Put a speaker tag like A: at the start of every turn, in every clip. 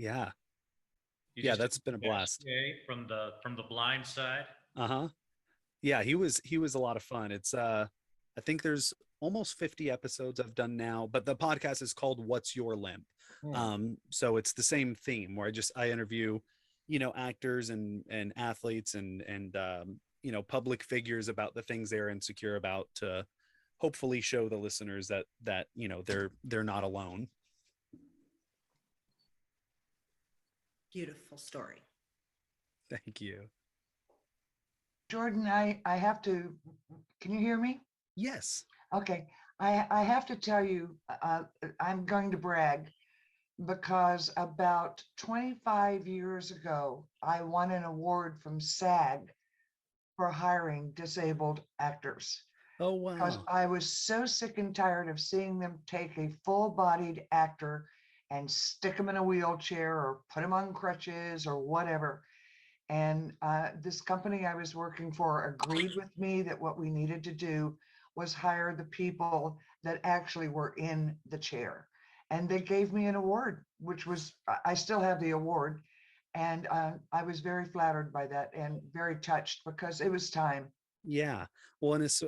A: Yeah.
B: You
A: Yeah,
B: just did
A: that's been a
B: Cast
A: blast.
B: from the blind side.
A: Uh-huh. Yeah, he was a lot of fun. It's I think there's almost 50 episodes I've done now, but the podcast is called What's Your Limp?
C: Hmm.
A: So it's the same theme where I interview, actors and athletes and public figures about the things they're insecure about to hopefully show the listeners that they're not alone.
D: Beautiful story.
A: Thank you.
C: Jordan, I have to, can you hear me?
A: Yes.
C: Okay. I have to tell you, I'm going to brag because about 25 years ago, I won an award from SAG for hiring disabled actors
A: Oh
C: because
A: wow.
C: I was so sick and tired of seeing them take a full-bodied actor and stick them in a wheelchair or put them on crutches or whatever. And this company I was working for agreed with me that what we needed to do was hire the people that actually were in the chair. And they gave me an award, which was, I still have the award. And I was very flattered by that and very touched because it was time.
A: Yeah. Well, and it's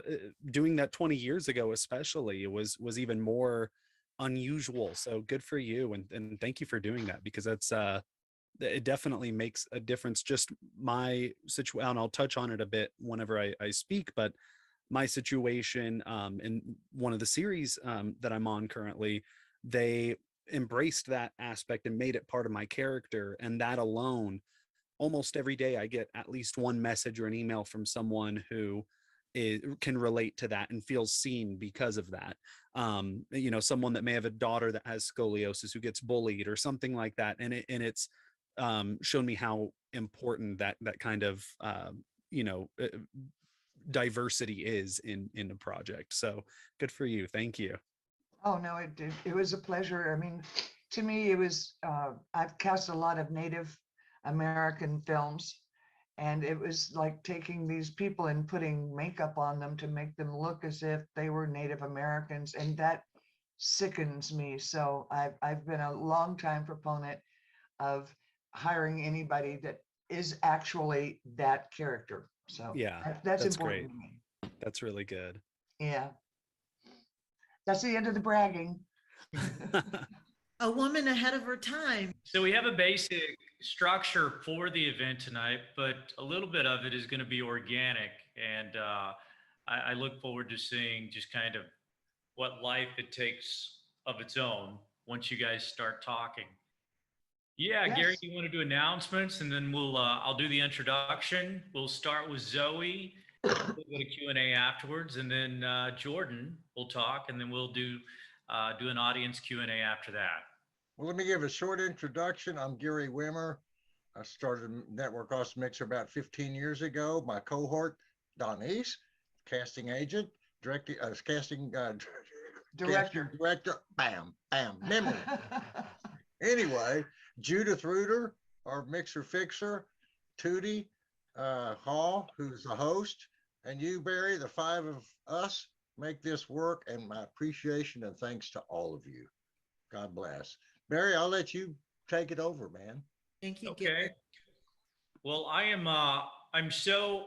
A: doing that 20 years ago, especially, it was even more unusual. So good for you, and thank you for doing that because it definitely makes a difference. Just my situation, and I'll touch on it a bit whenever I speak, but my situation in one of the series that I'm on currently, they embraced that aspect and made it part of my character, and that alone almost every day I get at least one message or an email from someone who can relate to that and feels seen because of that. Someone that may have a daughter that has scoliosis who gets bullied or something like that, and it's shown me how important that kind of you know uh, diversity is in a project. So good for you. Thank you.
C: Oh, no, it was a pleasure. I mean, to me, it was, I've cast a lot of Native American films, and it was like taking these people and putting makeup on them to make them look as if they were Native Americans, and that sickens me. So I've been a long time proponent of hiring anybody that is actually that character. So
A: Yeah,
C: that's
A: that's
C: important
A: great.
C: to me.
A: That's really good.
C: Yeah, that's the end of the bragging.
D: A woman ahead of her time.
B: So we have a basic structure for the event tonight, but a little bit of it is going to be organic, and I look forward to seeing just kind of what life it takes of its own once you guys start talking. Yeah, Gary,
C: Yes.
B: you want to do announcements, and then I'll do the introduction. We'll start with Zoe, do a little bit of Q&A afterwards, and then Jordan will talk, and then we'll do an audience Q&A after that.
E: Well, let me give a short introduction. I'm Gary Wimmer. I started Network Awesome Mixer about 15 years ago. My cohort, Don East, casting agent, casting
C: Director.
E: director. Bam, bam, memory. Anyway, Judith Reuter, our mixer fixer, Tootie Hall, who's the host, and you, Barry, the five of us make this work, and my appreciation and thanks to all of you. God bless. Barry, I'll let you take it over, man.
D: Thank you,
B: Okay.
D: Gary.
B: Well, I'm so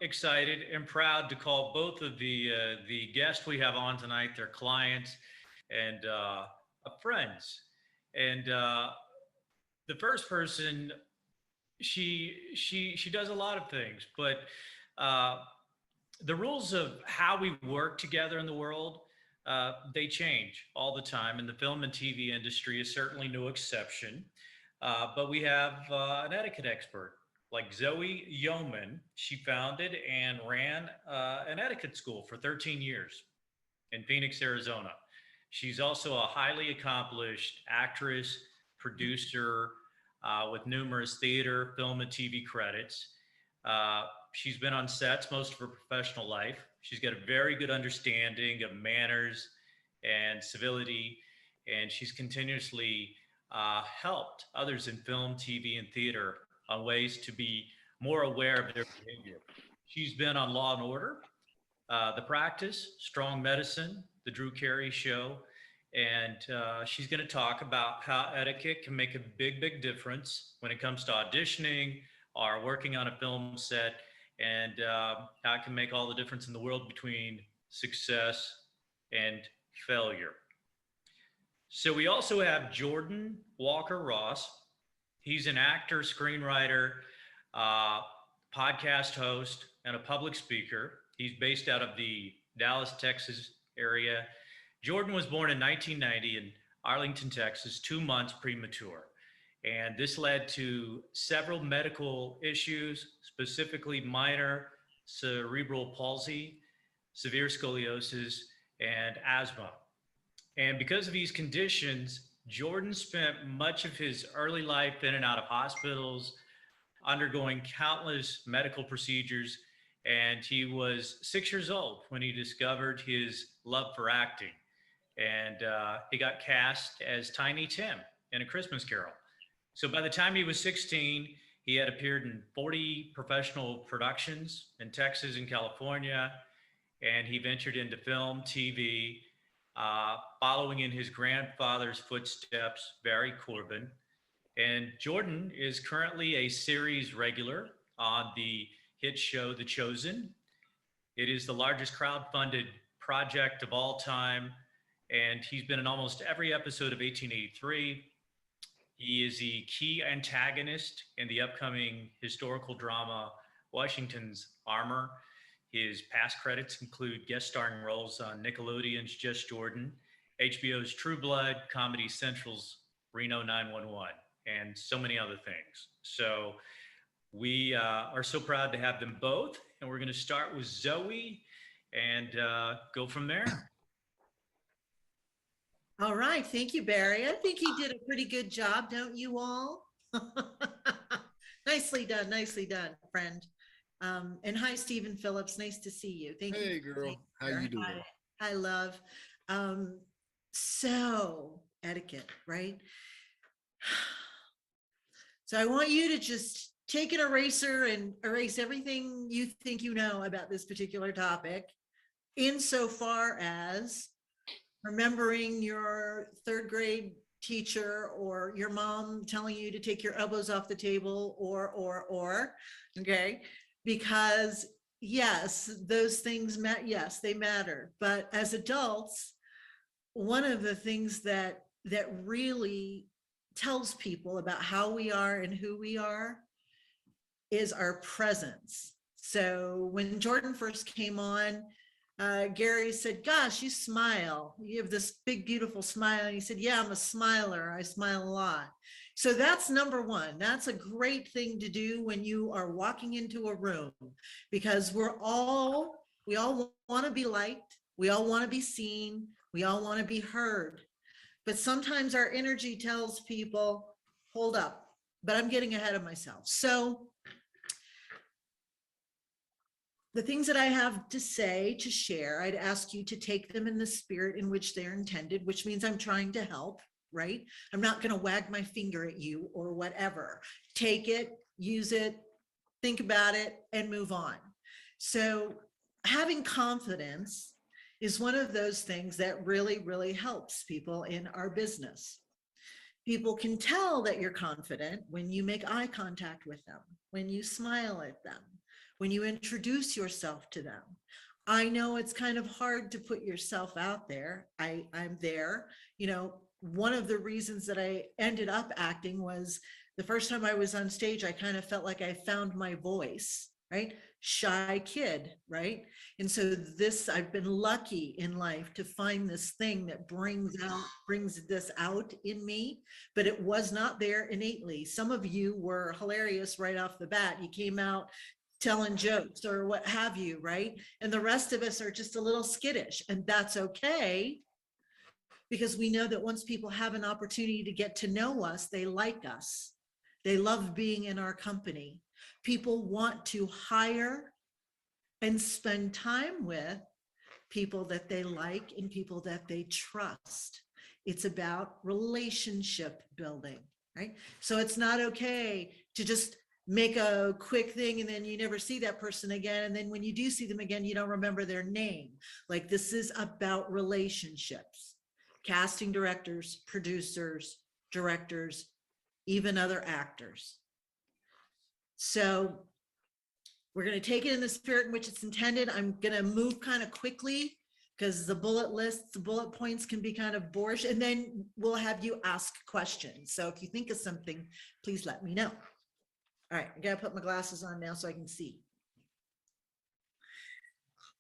B: excited and proud to call both of the guests we have on tonight. They're clients and friends. And the first person, she does a lot of things, but uh, the rules of how we work together in the world, they change all the time, and the film and TV industry is certainly no exception. But we have an etiquette expert like Zoe Yeoman. She founded and ran an etiquette school for 13 years in Phoenix, Arizona. She's also a highly accomplished actress, producer with numerous theater, film, and TV credits. She's been on sets most of her professional life. She's got a very good understanding of manners and civility, and she's continuously helped others in film, TV, and theater on ways to be more aware of their behavior. She's been on Law and Order, The Practice, Strong Medicine, The Drew Carey Show, And she's going to talk about how etiquette can make a big difference when it comes to auditioning or working on a film set, and how it can make all the difference in the world between success and failure. So we also have Jordan Walker Ross. He's an actor, screenwriter, uh, podcast host, and a public speaker. He's based out of the Dallas, Texas area. Jordan was born in 1990 in Arlington, Texas, 2 months premature. And this led to several medical issues, specifically minor cerebral palsy, severe scoliosis, and asthma. And because of these conditions, Jordan spent much of his early life in and out of hospitals, undergoing countless medical procedures. And he was 6 years old when he discovered his love for acting. And he got cast as Tiny Tim in A Christmas Carol. So by the time he was 16, he had appeared in 40 professional productions in Texas and California, and he ventured into film, TV, following in his grandfather's footsteps, Barry Corbin. And Jordan is currently a series regular on the hit show The Chosen. It is the largest crowd-funded project of all time, and he's been in almost every episode of 1883. He is the key antagonist in the upcoming historical drama Washington's Armor. His past credits include guest starring roles on Nickelodeon's Just Jordan, HBO's True Blood, Comedy Central's Reno 911, and so many other things. So we are so proud to have them both, and we're going to start with Zoe and go from there.
D: All right. Thank you, Barry. I think he did a pretty good job, don't you all? Nicely done, friend. And hi, Stephen Phillips. Nice to see you. Thank you.
F: Hey, girl. How you doing?
D: Hi, love. So etiquette, right? So I want you to just take an eraser and erase everything you think you know about this particular topic, insofar as remembering your third grade teacher or your mom telling you to take your elbows off the table, or, okay? Because yes, those things, yes, they matter. But as adults, one of the things that really tells people about how we are and who we are is our presence. So when Jordan first came on, Gary said, gosh, you smile. You have this big, beautiful smile. And he said, yeah, I'm a smiler. I smile a lot. So that's number one. That's a great thing to do when you are walking into a room, because we all want to be liked. We all want to be seen. We all want to be heard. But sometimes our energy tells people, hold up, but I'm getting ahead of myself. So the things that I have to say, to share, I'd ask you to take them in the spirit in which they're intended, which means I'm trying to help, right? I'm not going to wag my finger at you or whatever. Take it, use it, think about it, and move on. So having confidence is one of those things that really, really helps people in our business. People can tell that you're confident when you make eye contact with them, when you smile at them, when you introduce yourself to them. I know it's kind of hard to put yourself out there. I'm there. You know, one of the reasons that I ended up acting was the first time I was on stage, I kind of felt like I found my voice, right? Shy kid, right? And so I've been lucky in life to find this thing that brings this out in me, but it was not there innately. Some of you were hilarious right off the bat. You came out telling jokes or what have you, right? And the rest of us are just a little skittish, and that's okay, because we know that once people have an opportunity to get to know us, they like us. They love being in our company. People want to hire and spend time with people that they like and people that they trust. It's about relationship building, right? So it's not okay to just make a quick thing and then you never see that person again. And then when you do see them again, you don't remember their name. Like, this is about relationships. casting directors, producers, directors, even other actors. So we're going to take it in the spirit in which it's intended. I'm going to move kind of quickly because the bullet lists, the bullet points can be kind of boorish, and then we'll have you ask questions. So if you think of something, please let me know. All right, I got to put my glasses on now so I can see.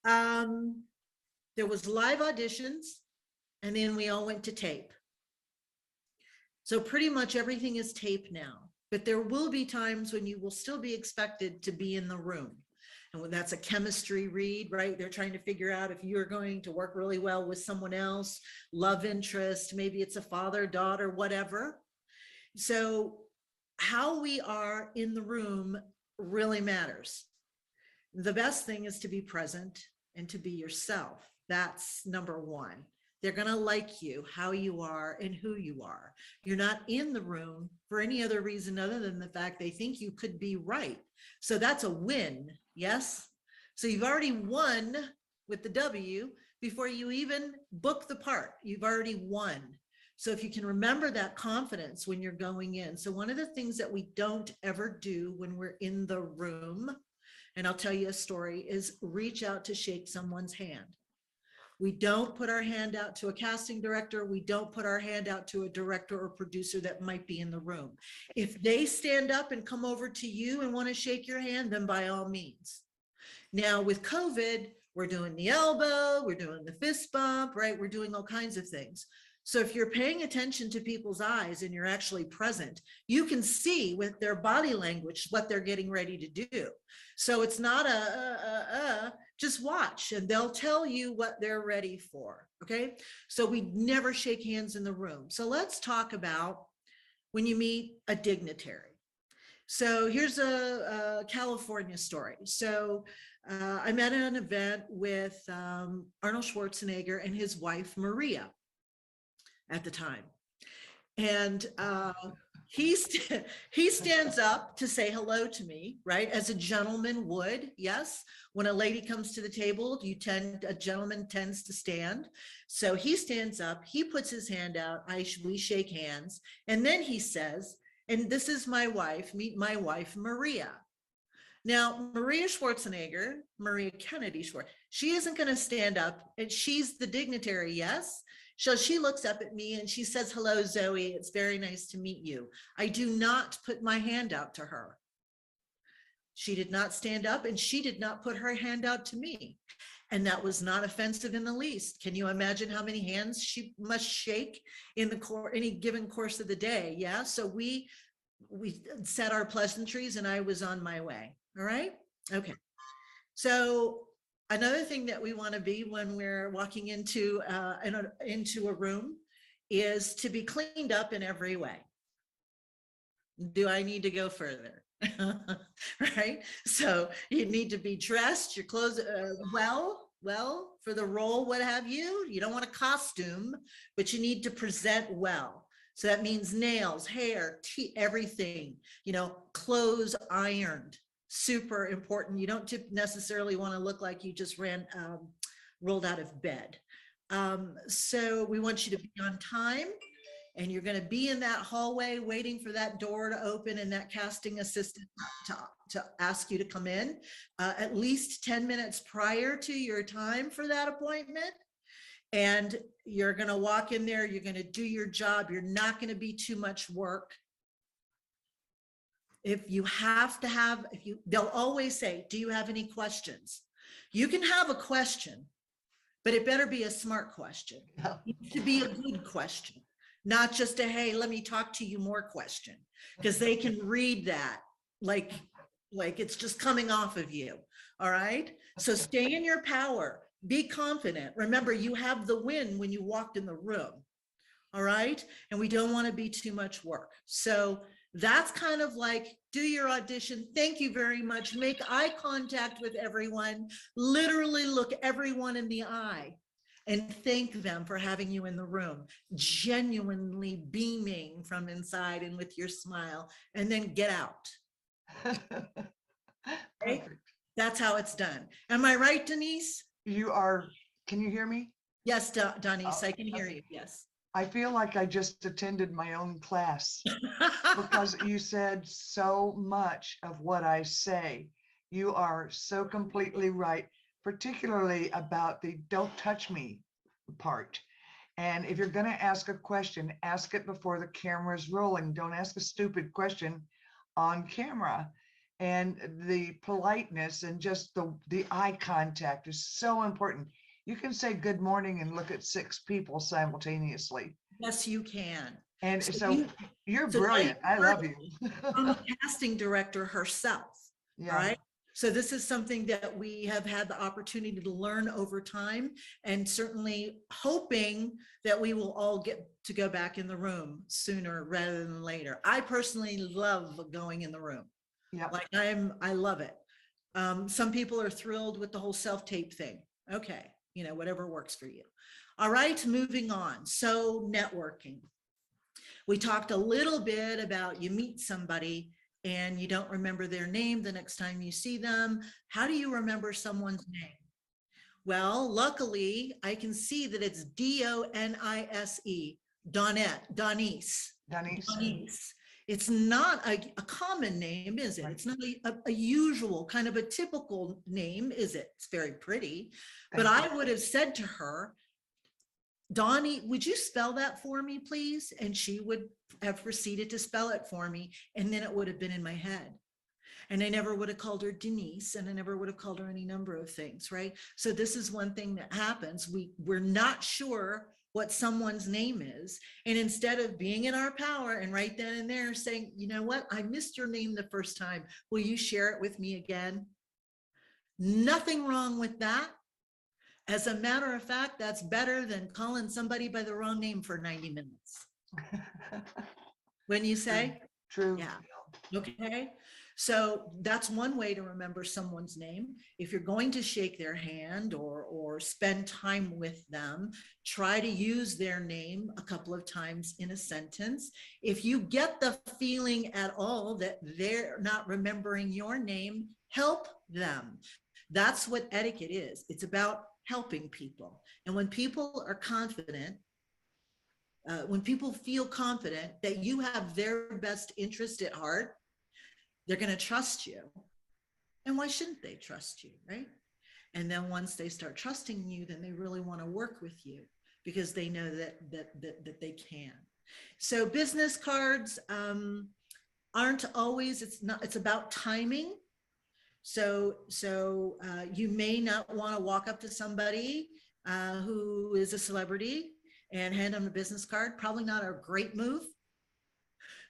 D: There was live auditions, and then we all went to tape. So pretty much everything is tape now, but there will be times when you will still be expected to be in the room. And when that's a chemistry read, right? They're trying to figure out if you're going to work really well with someone else, love interest, maybe it's a father, daughter, whatever. So how we are in the room really matters. The best thing is to be present and to be yourself. That's number one. They're going to like you, how you are and who you are. You're not in the room for any other reason other than the fact they think you could be right. So that's a win. Yes. So you've already won with the W before you even book the part. You've already won. So if you can remember that confidence when you're going in. So one of the things that we don't ever do when we're in the room, and I'll tell you a story, is reach out to shake someone's hand. We don't put our hand out to a casting director. We don't put our hand out to a director or producer that might be in the room. If they stand up and come over to you and want to shake your hand, then by all means. Now with COVID, we're doing the elbow, we're doing the fist bump, right? We're doing all kinds of things. So if you're paying attention to people's eyes and you're actually present, you can see with their body language what they're getting ready to do. So it's not just watch and they'll tell you what they're ready for, okay? So we never shake hands in the room. So let's talk about when you meet a dignitary. So here's a California story. So I met at an event with Arnold Schwarzenegger and his wife, Maria, at the time. And he stands up to say hello to me, right? As a gentleman would, yes. When a lady comes to the table, a gentleman tends to stand. So he stands up, he puts his hand out, we shake hands. And then he says, and this is my wife, meet my wife, Maria. Now, Maria Schwarzenegger, Maria Kennedy Schwarzenegger, she isn't going to stand up, and she's the dignitary, yes? So she looks up at me and she says, hello, Zoe, it's very nice to meet you. I do not put my hand out to her. She did not stand up and she did not put her hand out to me. And that was not offensive in the least. Can you imagine how many hands she must shake in any given course of the day? Yeah, so we said our pleasantries and I was on my way. All right. Okay. So another thing that we want to be when we're walking into a room is to be cleaned up in every way. Do I need to go further? Right. So you need to be dressed, your clothes well for the role, what have you. You don't want a costume, but you need to present well. So that means nails, hair, everything, clothes ironed, super important. You don't necessarily want to look like you just rolled out of bed. So we want you to be on time, and you're going to be in that hallway waiting for that door to open and that casting assistant to ask you to come in at least 10 minutes prior to your time for that appointment. And you're going to walk in there, you're going to do your job. You're not going to be too much work. If you have to they'll always say, do you have any questions? You can have a question, but it better be a smart question. It needs to be a good question, not just a, hey, let me talk to you more question, because they can read that like it's just coming off of you. All right. So stay in your power. Be confident. Remember, you have the win when you walked in the room. All right. And we don't want to be too much work. So that's kind of like, do your audition. Thank you very much. Make eye contact with everyone. Literally look everyone in the eye and thank them for having you in the room. Genuinely beaming from inside and with your smile, and then get out. Right? That's how it's done. Am I right, Denise?
C: You are. Can you hear me?
D: Yes, Denise,
C: Oh,
D: I can hear
C: okay.
D: you. Yes.
C: I feel like I just attended my own class because you said so much of what I say. You are so completely right, particularly about the don't touch me part. And if you're going to ask a question, ask it before the camera's rolling. Don't ask a stupid question on camera. And the politeness and just the eye contact is so important. You can say good morning and look at 6 people simultaneously.
D: Yes, you can.
C: And
D: So
C: so
D: you-
C: you're
D: so
C: brilliant. I love you.
D: I'm a casting director herself. All
C: Yeah.
D: right. So this is something that we have had the opportunity to learn over time, and certainly hoping that we will all get to go back in the room sooner rather than later. I personally love going in the room.
C: Yeah.
D: Like I love it. Some people are thrilled with the whole self-tape thing. Okay, you know, whatever works for you. All right, moving on. So networking. We talked a little bit about you meet somebody and you don't remember their name the next time you see them. How do you remember someone's name? Well, luckily, I can see that it's Donise, Donise.
C: Denise.
D: It's not a common name, is it?
C: Right.
D: It's not a usual, kind of a typical name, is it? It's very pretty. But
C: Thank
D: I would have said to her, Donnie, would you spell that for me, please? And she would have proceeded to spell it for me. And then it would have been in my head. And I never would have called her Denise, and I never would have called her any number of things, right? So this is one thing that happens. We're not sure what someone's name is. And instead of being in our power and right then and there saying, you know what, I missed your name the first time. Will you share it with me again? Nothing wrong with that. As a matter of fact, that's better than calling somebody by the wrong name for 90 minutes. Wouldn't you say?
C: True.
D: Yeah. Okay. So that's one way to remember someone's name. If you're going to shake their hand or spend time with them, try to use their name a couple of times in a sentence. If you get the feeling at all that they're not remembering your name, help them. That's what etiquette is. It's about helping people. And when people are confident, when people feel confident that you have their best interest at heart, they're going to trust you. And why shouldn't they trust you, right? And then once they start trusting you, then they really want to work with you because they know that they can. So business cards aren't always, it's about timing. So you may not want to walk up to somebody who is a celebrity and hand them a business card. Probably not a great move.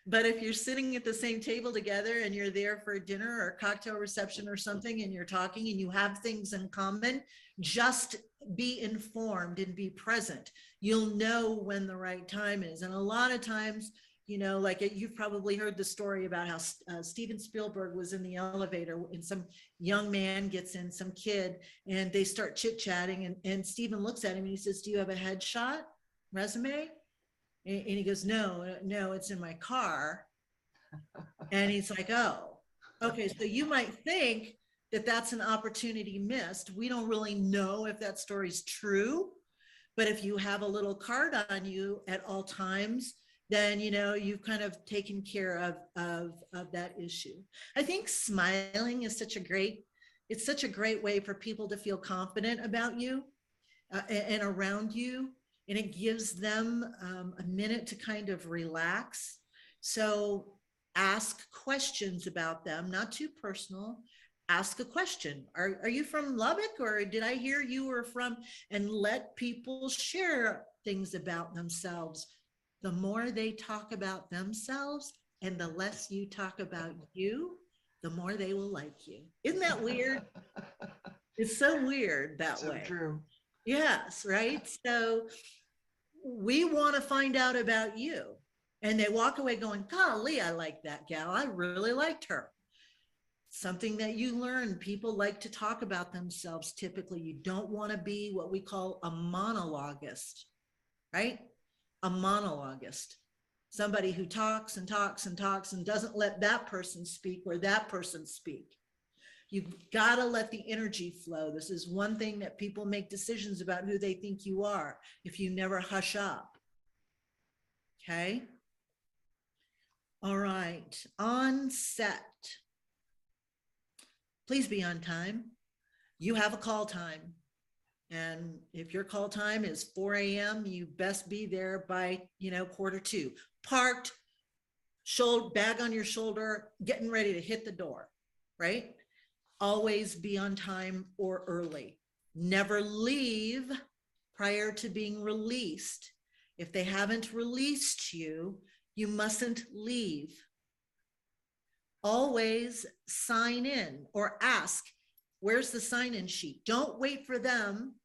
D: But if you're sitting at the same table together and you're there for a dinner or a cocktail reception or something, and you're talking and you have things in common, just be informed and be present. You'll know when the right time is. And a lot of times, you know, like you've probably heard the story about how Steven Spielberg was in the elevator and some young man gets in, some kid, and they start chit-chatting, and Steven looks at him and he says, do you have a headshot resume? And he goes, no, it's in my car. And he's like, oh, okay. So you might think that that's an opportunity missed. We don't really know if that story's true, but if you have a little card on you at all times, then, you know, you've kind of taken care of that issue. I think smiling is such a great way for people to feel confident about you and around you. And it gives them a minute to kind of relax. So ask questions about them, not too personal. Ask a question. Are you from Lubbock, or did I hear you were from? And let people share things about themselves. The more they talk about themselves and the less you talk about you, the more they will like you. Isn't that weird? It's so weird that
C: So
D: way.
C: true.
D: Yes, right? So we want to find out about you. And they walk away going, golly, I like that gal. I really liked her. Something that you learn, people like to talk about themselves typically. You don't want to be what we call a monologist, right? A monologist. Somebody who talks and talks and talks and doesn't let that person speak or that person speak. You've got to let the energy flow. This is one thing that people make decisions about who they think you are if you never hush up. Okay. All right. On set. Please be on time. You have a call time. And if your call time is 4 a.m., you best be there by, 1:45. Parked, bag on your shoulder, getting ready to hit the door, right? Always be on time or early. Never leave prior to being released. If they haven't released you, you mustn't leave. Always sign in or ask, where's the sign-in sheet? Don't wait for them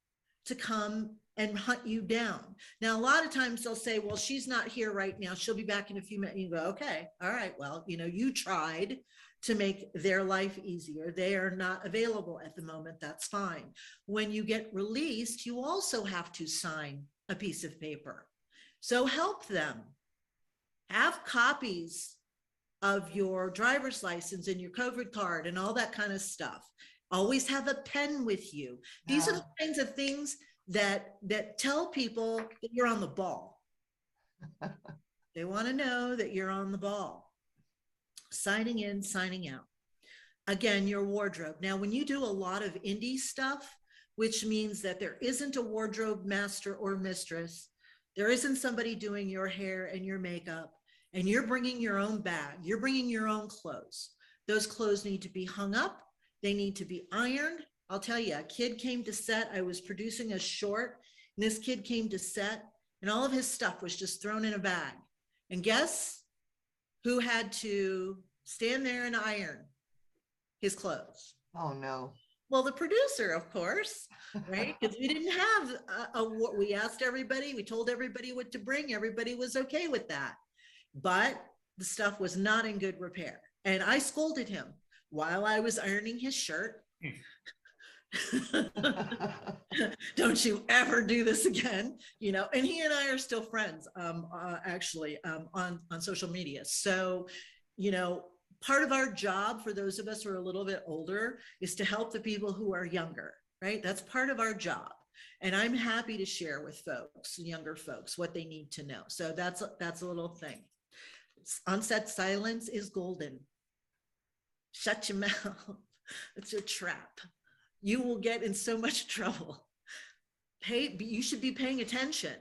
D: to come and hunt you down. Now, a lot of times they'll say, well, she's not here right now. She'll be back in a few minutes. You go, okay, all right. Well, you tried to make their life easier. They are not available at the moment. That's fine. When you get released, you also have to sign a piece of paper. So help them. Have copies of your driver's license and your COVID card and all that kind of stuff. Always have a pen with you. These are the kinds of things that tell people that you're on the ball. They want to know that you're on the ball. Signing in, signing out. Again, your wardrobe. Now, when you do a lot of indie stuff, which means that there isn't a wardrobe master or mistress, there isn't somebody doing your hair and your makeup, and you're bringing your own bag, you're bringing your own clothes. Those clothes need to be hung up. They need to be ironed. I'll tell you, a kid came to set. I was producing a short, and this kid came to set, and all of his stuff was just thrown in a bag. And guess who had to stand there and iron his clothes?
C: Oh, no.
D: Well, the producer, of course, right? Because we didn't have we asked everybody, we told everybody what to bring. Everybody was okay with that. But the stuff was not in good repair. And I scolded him while I was ironing his shirt. Don't you ever do this again, and he and I are still friends, actually, on social media. So, part of our job for those of us who are a little bit older is to help the people who are younger, right? That's part of our job. And I'm happy to share with folks, younger folks, what they need to know. So that's a little thing. On-set silence is golden. Shut your mouth. It's a trap. You will get in so much trouble. You should be paying attention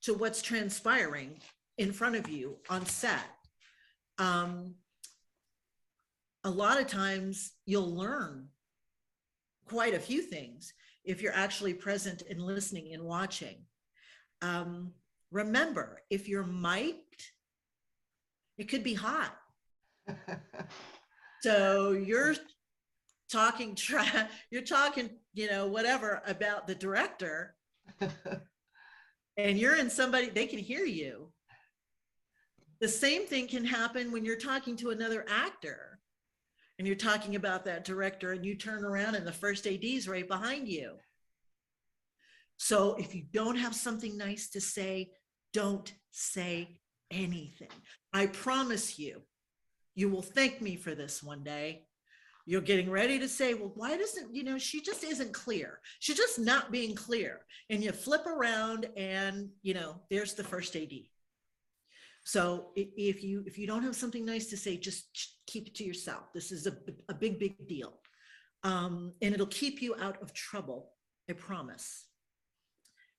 D: to what's transpiring in front of you on set. A lot of times you'll learn quite a few things if you're actually present and listening and watching. Remember, if you're mic'd, it could be hot. So you're talking, whatever about the director, and you're in somebody, they can hear you. The same thing can happen when you're talking to another actor and you're talking about that director, and you turn around and the first AD is right behind you. So if you don't have something nice to say, don't say anything. I promise you, you will thank me for this one day. You're getting ready to say, well, why doesn't, she just isn't clear. She's just not being clear. And you flip around and, there's the first AD. So if you don't have something nice to say, just keep it to yourself. This is a big, big deal. And it'll keep you out of trouble, I promise.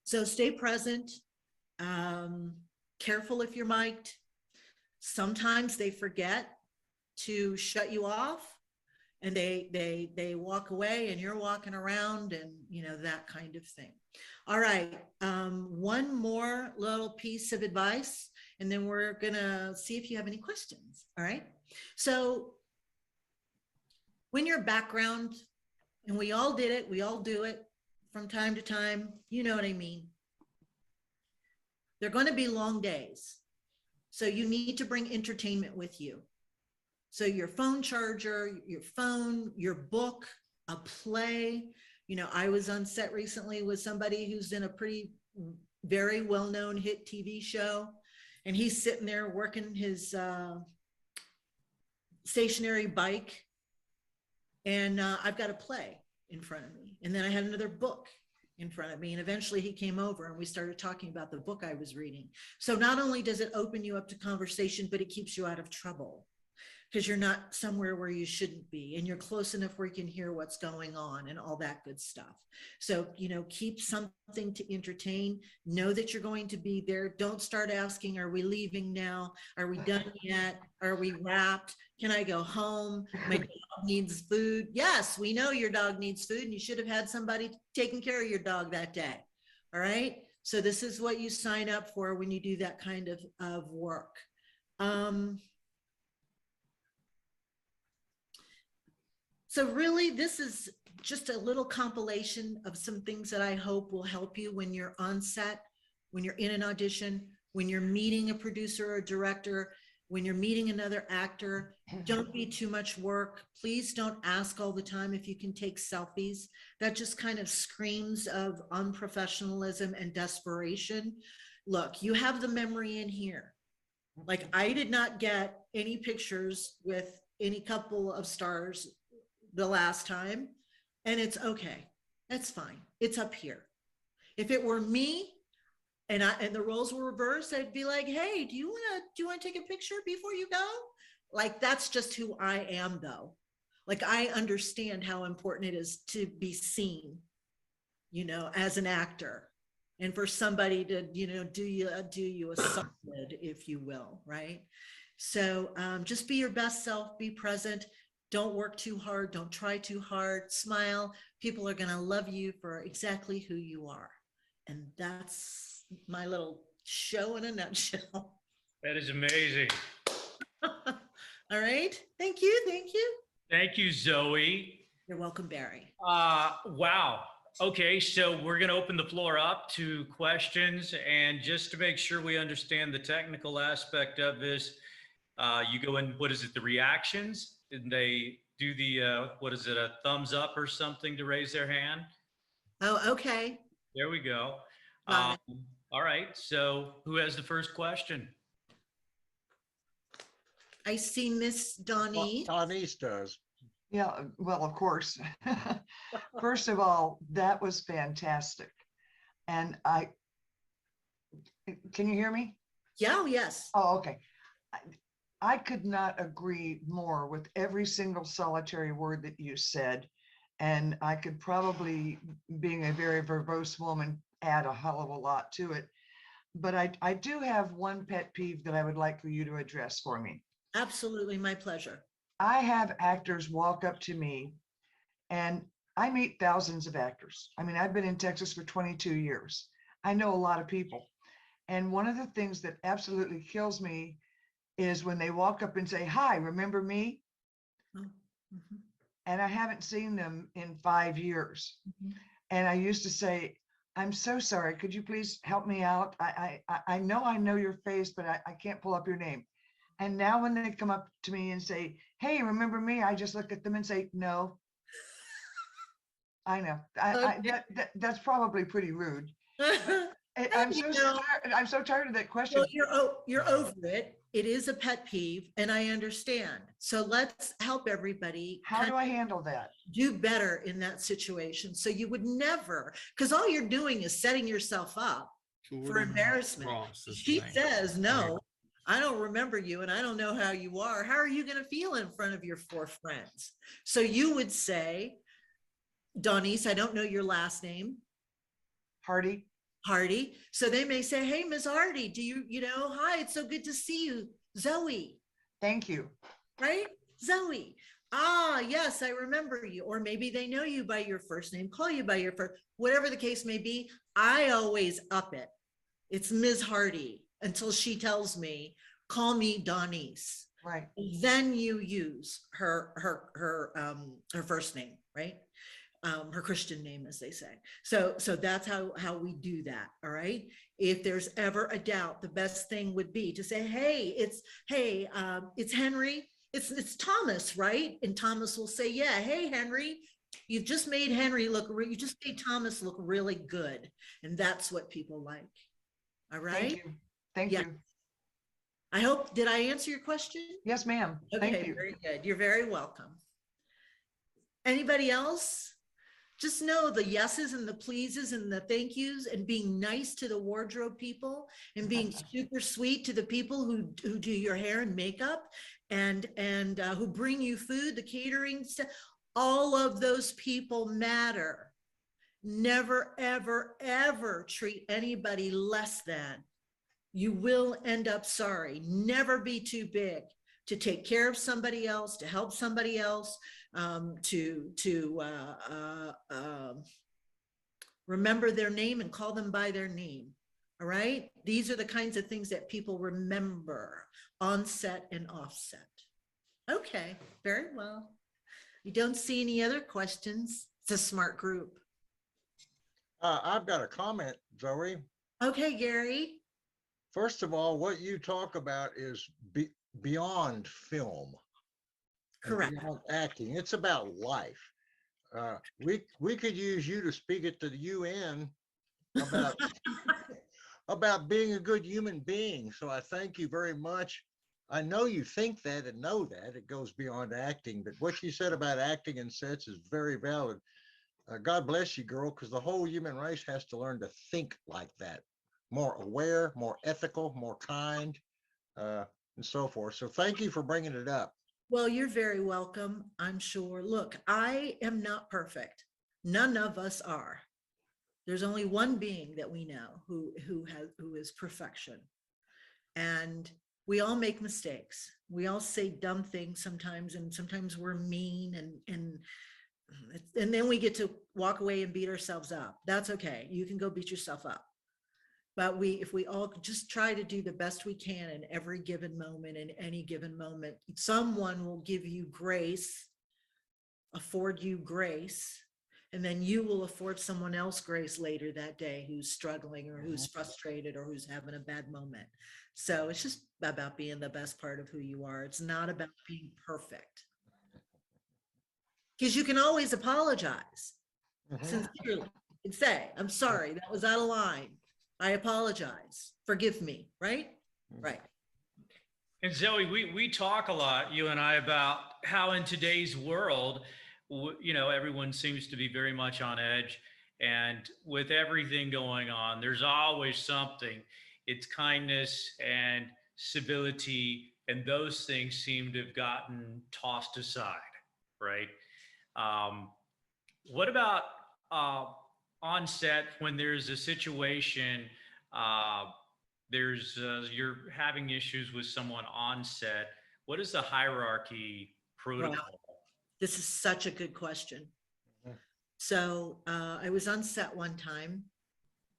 D: So stay present. Careful if you're mic'd. Sometimes they forget to shut you off, and they walk away, and you're walking around, and that kind of thing. All right, one more little piece of advice, and then we're gonna see if you have any questions. All right, so when your background, and we all did it, we all do it from time to time, you know what I mean. They're going to be long days, so you need to bring entertainment with you. So your phone charger, your phone, your book, a play. I was on set recently with somebody who's in a very well-known hit TV show, and he's sitting there working his stationary bike, and I've got a play in front of me, and then I had another book in front of me. And eventually he came over and we started talking about the book I was reading. So not only does it open you up to conversation, but it keeps you out of trouble because you're not somewhere where you shouldn't be and you're close enough where you can hear what's going on and all that good stuff. So, keep something to entertain. Know that you're going to be there. Don't start asking, are we leaving now? Are we done yet? Are we wrapped? Can I go home? My dog needs food. Yes, we know your dog needs food and you should have had somebody taking care of your dog that day. All right. So this is what you sign up for when you do that kind of work. So really, this is just a little compilation of some things that I hope will help you when you're on set, when you're in an audition, when you're meeting a producer or director, when you're meeting another actor. Don't be too much work. Please don't ask all the time if you can take selfies. That just kind of screams of unprofessionalism and desperation. Look, you have the memory in here. Like, I did not get any pictures with any couple of stars the last time, and it's okay. That's fine. It's up here. If it were me and the roles were reversed, I'd be like, hey, do you want to take a picture before you go? Like, that's just who I am, though. Like, I understand how important it is to be seen, as an actor, and for somebody to, do you a solid, if you will, right? So just be your best self, be present. Don't work too hard. Don't try too hard. Smile. People are going to love you for exactly who you are. And that's my little show in a nutshell.
B: That is amazing.
D: All right. Thank you. Thank you.
B: Thank you, Zoe.
D: You're welcome, Barry.
B: Wow. Okay, so we're going to open the floor up to questions. And just to make sure we understand the technical aspect of this, you go in, what is it, the reactions? And they do the, a thumbs up or something to raise their hand?
D: Oh, okay.
B: There we go.
D: Got it.
B: All right, so who has the first question?
D: I see Miss Donnie.
E: Donnie's does.
C: Yeah, well, of course. First of all, that was fantastic. And can you hear me?
D: Yeah, oh, yes.
C: Oh, okay. I could not agree more with every single solitary word that you said. And I could probably, being a very verbose woman, add a hell of a lot to it. But I do have one pet peeve that I would like for you to address for me.
D: Absolutely, my pleasure.
C: I have actors walk up to me, and I meet thousands of actors. I mean, I've been in Texas for 22 years. I know a lot of people. And one of the things that absolutely kills me is when they walk up and say, hi, remember me?
D: Oh, mm-hmm.
C: And I haven't seen them in 5 years.
D: Mm-hmm.
C: And I used to say, I'm so sorry. Could you please help me out? I know your face, but I can't pull up your name. And now when they come up to me and say, hey, remember me? I just look at them and say, no. I know. That's probably pretty rude. I'm so tired of that question.
D: Well, you're over it. It is a pet peeve, and I understand. So let's help everybody.
C: How do I handle that?
D: Do better in that situation. So you would never, because all you're doing is setting yourself up for embarrassment. She says, no, I don't remember you, and I don't know how you are. How are you going to feel in front of your 4 friends? So you would say, Donnice, I don't know your last name.
C: Hardy.
D: So they may say, hey, Ms. Hardy, do you hi, it's so good to see you. Zoe.
C: Thank you.
D: Right? Zoe. Ah, yes, I remember you. Or maybe they know you by your first name, call you by your first, whatever the case may be. I always up it. It's Ms. Hardy until she tells me, call me Donnice.
C: Right.
D: Then you use her first name, right? Her Christian name, as they say. So that's how we do that. All right. If there's ever a doubt, the best thing would be to say, hey, it's Henry. It's Thomas, right? And Thomas will say, yeah, hey, Henry, you just made Thomas look really good. And that's what people like. All right.
C: Thank you.
D: I hope, did I answer your question?
C: Yes, ma'am.
D: Okay,
C: Thank you.
D: very good. You're very welcome. Anybody else? just know the yeses and the pleases and the thank yous, and being nice to the wardrobe people, and being super sweet to the people who do your hair and makeup, and who bring you food, the catering stuff. All of those people matter. Never, ever, ever treat anybody less than. You will end up sorry. Never be too big to take care of somebody else, to help somebody else, to remember their name and call them by their name. All right. These are the kinds of things that people remember on set and offset. Okay, very well. You don't see any other questions? It's a smart group.
E: I've got a comment, Zoe.
D: Okay, Gary.
E: First of all, what you talk about is beyond film.
D: Correct.
E: Beyond acting. It's about life. We could use you to speak at the UN about about being a good human being. So I thank you very much. I know you think that and know that it goes beyond acting, but what you said about acting in sets is very valid. God bless you, girl, because the whole human race has to learn to think like that, more aware, more ethical, more kind, and so forth. So thank you for bringing it up.
D: Well, you're very welcome, I'm sure. Look, I am not perfect. None of us are. There's only one being that we know who is perfection. And we all make mistakes. We all say dumb things sometimes, and sometimes we're mean, and then we get to walk away and beat ourselves up. That's okay. You can go beat yourself up. But if we all just try to do the best we can in every given moment, in any given moment, someone will give you grace, afford you grace, and then you will afford someone else grace later that day who's struggling or who's frustrated or who's having a bad moment. So it's just about being the best part of who you are. It's not about being perfect. Because you can always apologize. Sincerely. You can say, I'm sorry, that was out of line. I apologize. Forgive me, right? Right.
B: And Zoe, we talk a lot, you and I, about how in today's world, everyone seems to be very much on edge. And with everything going on, there's always something. It's kindness and civility, and those things seem to have gotten tossed aside, right? What about on set when there's a situation, you're having issues with someone on set? What is the hierarchy protocol?
D: Wow. This is such a good question. So I was on set one time,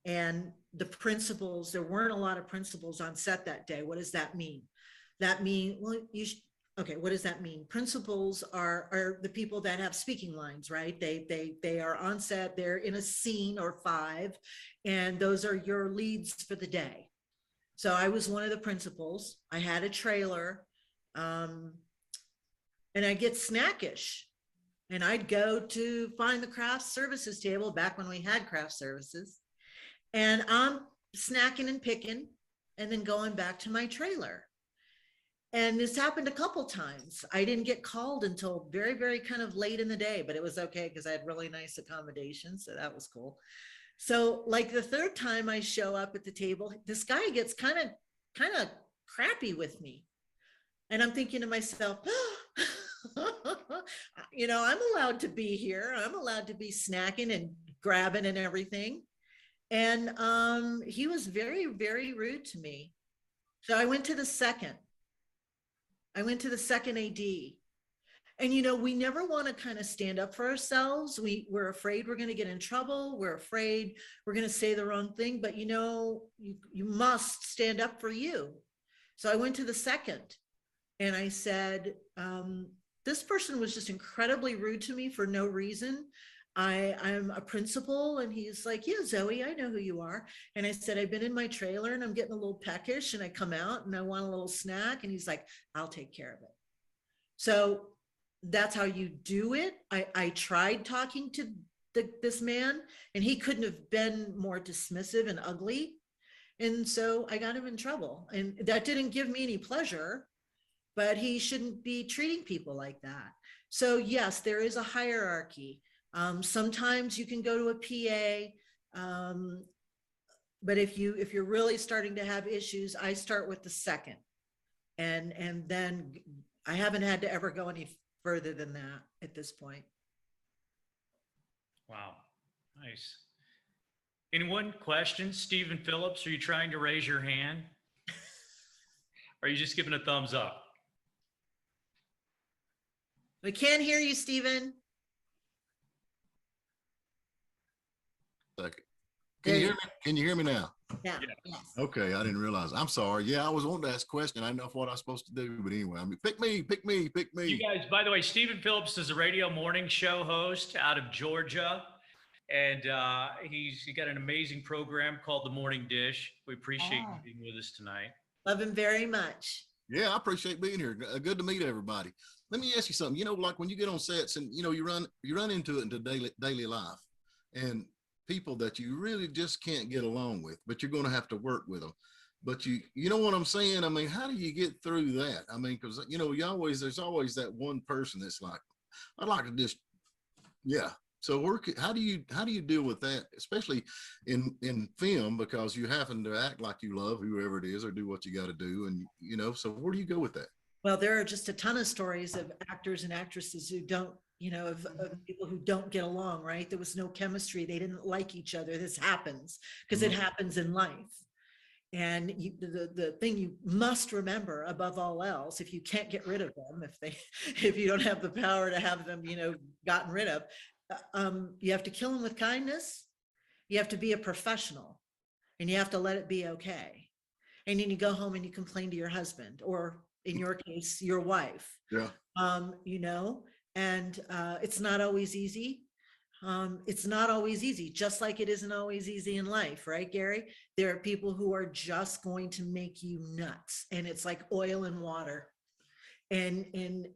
D: and the principals, there weren't a lot of principals on set that day. What does that mean? That mean, well, okay, what does that mean? Principals are the people that have speaking lines, right? They are on set, they're in a scene or 5, and those are your leads for the day. So I was one of the principals. I had a trailer, and I get snackish, and I'd go to find the craft services table back when we had craft services, and I'm snacking and picking and then going back to my trailer. And this happened a couple times. I didn't get called until very, very kind of late in the day, but it was okay because I had really nice accommodations. So that was cool. So like the third time I show up at the table, this guy gets kind of crappy with me. And I'm thinking to myself, I'm allowed to be here. I'm allowed to be snacking and grabbing and everything. And he was very, very rude to me. So I went to the second AD. And, we never want to kind of stand up for ourselves. We're afraid we're going to get in trouble. We're afraid we're going to say the wrong thing. But, you must stand up for you. So I went to the second, and I said, this person was just incredibly rude to me for no reason. I'm a principal. And he's like, yeah, Zoe, I know who you are. And I said, I've been in my trailer and I'm getting a little peckish, and I come out and I want a little snack. And he's like, I'll take care of it. So that's how you do it. I tried talking to this man, and he couldn't have been more dismissive and ugly. And so I got him in trouble, and that didn't give me any pleasure, but he shouldn't be treating people like that. So yes, there is a hierarchy. Sometimes you can go to a PA. But if you're really starting to have issues, I start with the second. And then I haven't had to ever go any further than that at this point.
B: Wow. Nice. Anyone? Questions? Stephen Phillips, are you trying to raise your hand? Or are you just giving a thumbs up?
D: We can't hear you, Stephen.
F: Second. Can you hear me? Can you hear me now?
D: Yeah.
B: Yeah.
D: Yes.
F: Okay, I didn't realize. I'm sorry. Yeah, I was wanting to ask a question. I didn't know what I was supposed to do, but anyway, I mean, pick me.
B: You guys, by the way, Stephen Phillips is a radio morning show host out of Georgia. And he's got an amazing program called The Morning Dish. We appreciate you being with us tonight.
D: Love him very much.
F: Yeah, I appreciate being here. Good to meet everybody. Let me ask you something. You know, like when you get on sets and you run into it into daily life, and people that you really just can't get along with, but you're going to have to work with them. But you know what I'm saying? I mean, how do you get through that? I mean, because there's always that one person that's like, I'd like to just, yeah. So how do you deal with that, especially in film, because you happen to act like you love whoever it is or do what you got to do, and so where do you go with that?
D: Well, there are just a ton of stories of actors and actresses who don't, of people who don't get along, right? There was no chemistry. They didn't like each other. This happens because it happens in life. And the thing you must remember above all else, if you can't get rid of them, if you don't have the power to have them, gotten rid of, you have to kill them with kindness. You have to be a professional, and you have to let it be okay. And then you go home and you complain to your husband, or in your case, your wife.
F: Yeah.
D: And it's not always easy. It's not always easy, just like it isn't always easy in life, right, Gary? There are people who are just going to make you nuts, and it's like oil and water. And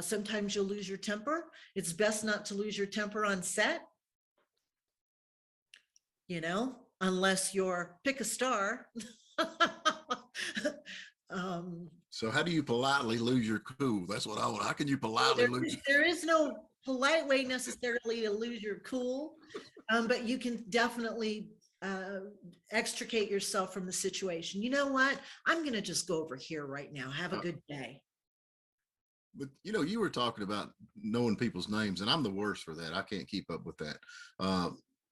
D: sometimes you'll lose your temper. It's best not to lose your temper on set, unless you're pick a star.
F: So how do you politely lose your cool? That's what I want. How can you politely lose?
D: There is no polite way necessarily to lose your cool, but you can definitely extricate yourself from the situation. You know what? I'm going to just go over here right now. Have a good day.
F: But you were talking about knowing people's names, and I'm the worst for that. I can't keep up with that.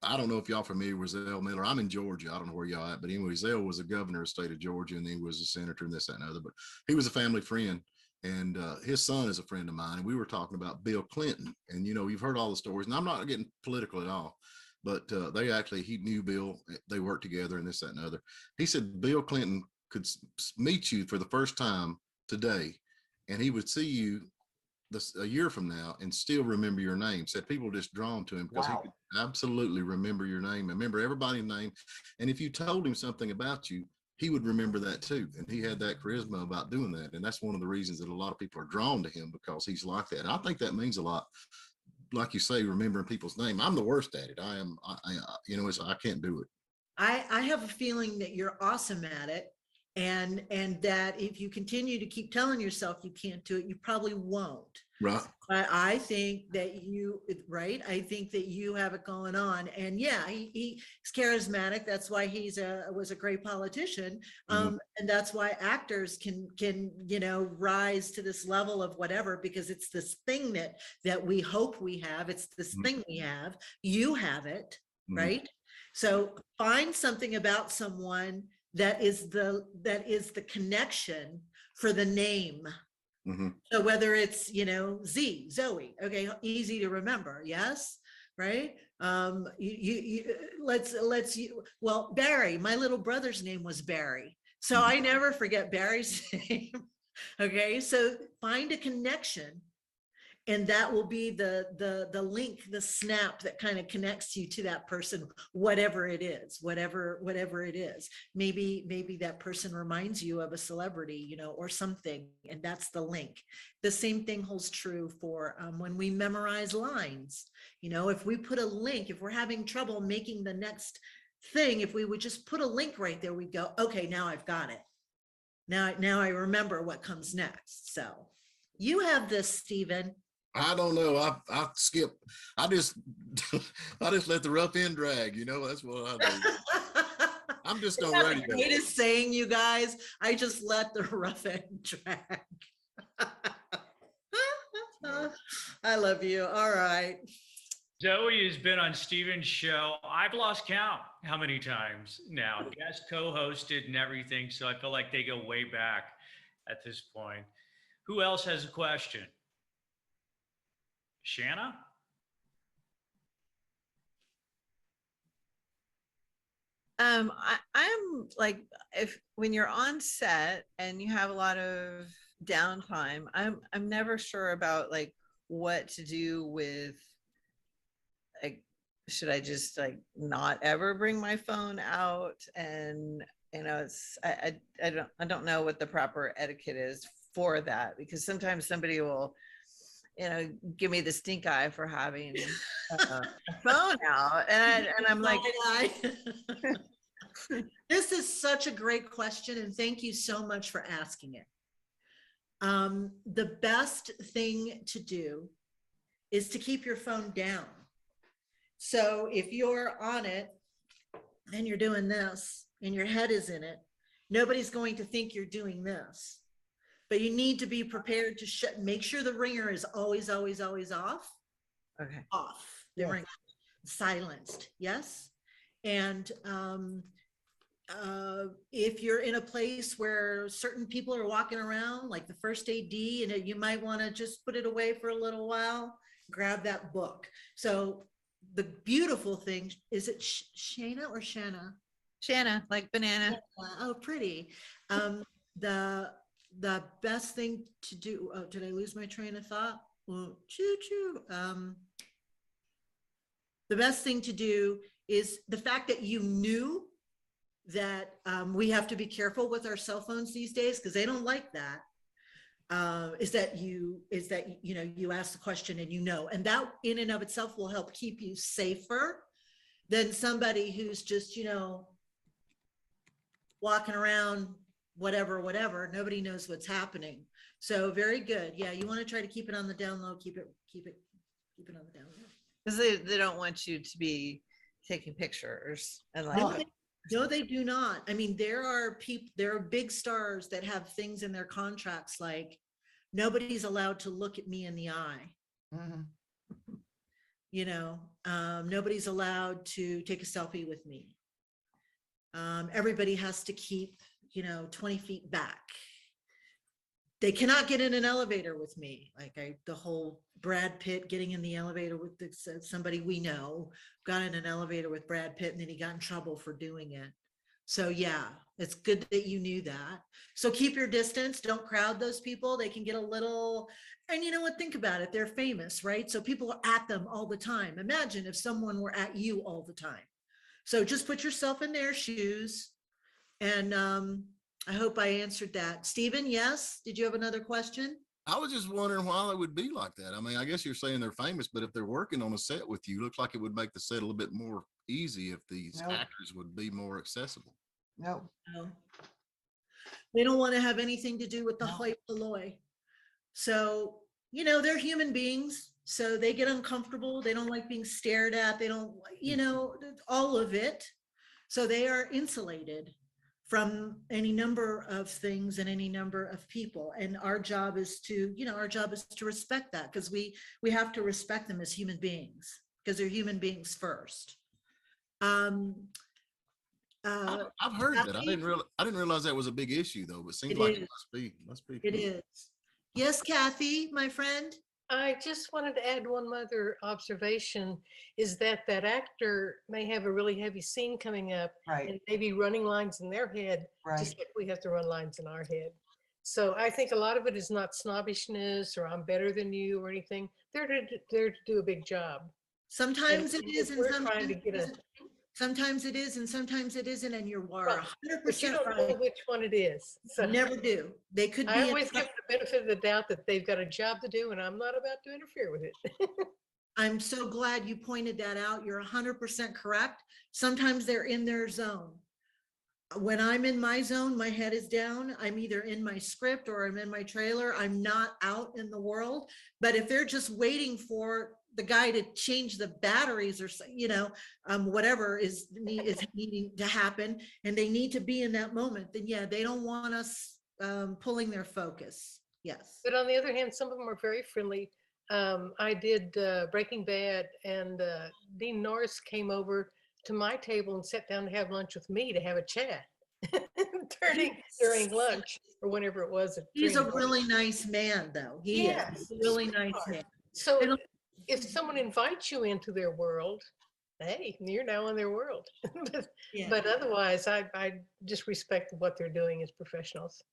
F: I don't know if y'all familiar with Zell Miller. I'm in Georgia. I don't know where y'all at, but anyway, Zell was a governor of the state of Georgia, and he was a senator and this, that, and other. But he was a family friend, and his son is a friend of mine. And we were talking about Bill Clinton, and you've heard all the stories. And I'm not getting political at all, but he knew Bill. They worked together, and this, that, and other. He said Bill Clinton could meet you for the first time today, and he would see you a year from now and still remember your name. Said people just drawn to him because he could absolutely remember your name, remember everybody's name. And if you told him something about you, he would remember that too. And he had that charisma about doing that. And that's one of the reasons that a lot of people are drawn to him, because he's like that. And I think that means a lot. Like you say, remembering people's name. I'm the worst at it. I can't do it.
D: I have a feeling that you're awesome at it. And that if you continue to keep telling yourself you can't do it, you probably won't.
F: Right.
D: But I think that I think that you have it going on. And yeah, he's charismatic. That's why was a great politician. And that's why actors can rise to this level of whatever, because it's this thing that we hope we have. It's this thing we have. You have it, right? So find something about someone that is the connection for the name. So whether it's Zoe, okay, easy to remember, yes, right? Well, Barry, my little brother's name was Barry, so I never forget Barry's name. Okay, so find a connection, and that will be the link, the snap that kind of connects you to that person, whatever it is. Maybe that person reminds you of a celebrity, or something, and that's the link. The same thing holds true for when we memorize lines. If we put a link, if we're having trouble making the next thing, if we would just put a link right there, we'd go, okay, now I've got it. Now I remember what comes next. So you have this, Stephen.
F: I don't know. I skip. I just I just let the rough end drag. You know, that's what I do. I'm just on
D: That's
F: radio.
D: the greatest saying, you guys. I just let the rough end drag. I love you. All right.
B: Zoe has been on Steven's show. I've lost count how many times now. Guest co-hosted and everything. So I feel like they go way back at this point. Who else has a question? Shanna?
G: I'm like, if when you're on set and you have a lot of downtime, I'm never sure about like what to do with, like, should I just like not ever bring my phone out? And it's I don't know what the proper etiquette is for that, because sometimes somebody will give me the stink eye for having a phone out, and I'm like,
D: this is such a great question, and thank you so much for asking it. The best thing to do is to keep your phone down. So if you're on it and you're doing this and your head is in it, nobody's going to think you're doing this. But you need to be prepared to make sure the ringer is always, always, always off.
G: okay,
D: Off. The ringer silenced. Yes. And if you're in a place where certain people are walking around, like the first AD, and you might want to just put it away for a little while, grab that book. So the beautiful thing, is it Shana or Shanna?
G: Shanna, like banana.
D: Oh, pretty. The best thing to do, oh, did I lose my train of thought? Well, choo-choo. The best thing to do is the fact that you knew that we have to be careful with our cell phones these days because they don't like that. Is that you ask the question and and that in and of itself will help keep you safer than somebody who's just walking around whatever. Nobody knows what's happening. So very good. Yeah, you want to try to keep it on the down low. Keep it on the down low.
G: Because they don't want you to be taking pictures and like.
D: No, they do not. I mean, there are big stars that have things in their contracts like nobody's allowed to look at me in the eye.
C: Mhm.
D: Nobody's allowed to take a selfie with me. Everybody has to keep 20 feet back. They cannot get in an elevator with me. Like the whole Brad Pitt getting in the elevator with somebody we know got in an elevator with Brad Pitt and then he got in trouble for doing it. So yeah, it's good that you knew that. So keep your distance. Don't crowd those people. They can get a little, and you know what? Think about it. They're famous, right? So people are at them all the time. Imagine if someone were at you all the time. So just put yourself in their shoes. And I hope I answered that. Stephen, yes? Did you have another question?
F: I was just wondering why they would be like that. I mean, I guess you're saying they're famous, but if they're working on a set with you, looks like it would make the set a little bit more easy if these actors would be more accessible.
C: No.
D: They don't want to have anything to do with the hoi polloi. So, they're human beings. So they get uncomfortable. They don't like being stared at. They don't, all of it. So they are insulated from any number of things and any number of people. And our job is to, respect that because we have to respect them as human beings because they're human beings first.
F: I've heard that. I didn't realize that was a big issue though, but it seems like it must be.
D: It is. Yes, Kathy, my friend.
H: I just wanted to add one other observation is that actor may have a really heavy scene coming up and maybe running lines in their head, just like we have to run lines in our head. So I think a lot of it is not snobbishness or I'm better than you or anything. They're to do a big job.
D: Sometimes it is, and sometimes it is, and sometimes it isn't, and you're 100%
H: but you don't know which one it is. So
D: never do. They could be.
H: I always give the benefit of the doubt that they've got a job to do, and I'm not about to interfere with it.
D: I'm so glad you pointed that out. You're 100% correct. Sometimes they're in their zone. when I'm in my zone, my head is down. I'm either in my script or I'm in my trailer. I'm not out in the world. But if they're just waiting for the guy to change the batteries or, whatever is needing to happen, and they need to be in that moment, then yeah, they don't want us pulling their focus. Yes.
H: But on the other hand, some of them are very friendly. I did Breaking Bad, and Dean Norris came over to my table and sat down to have lunch with me to have a chat during lunch or whenever it was.
D: He's a really nice man, though. He is. He's a really nice man.
H: So if someone invites you into their world, hey, you're now in their world. But otherwise, I just respect what they're doing as professionals.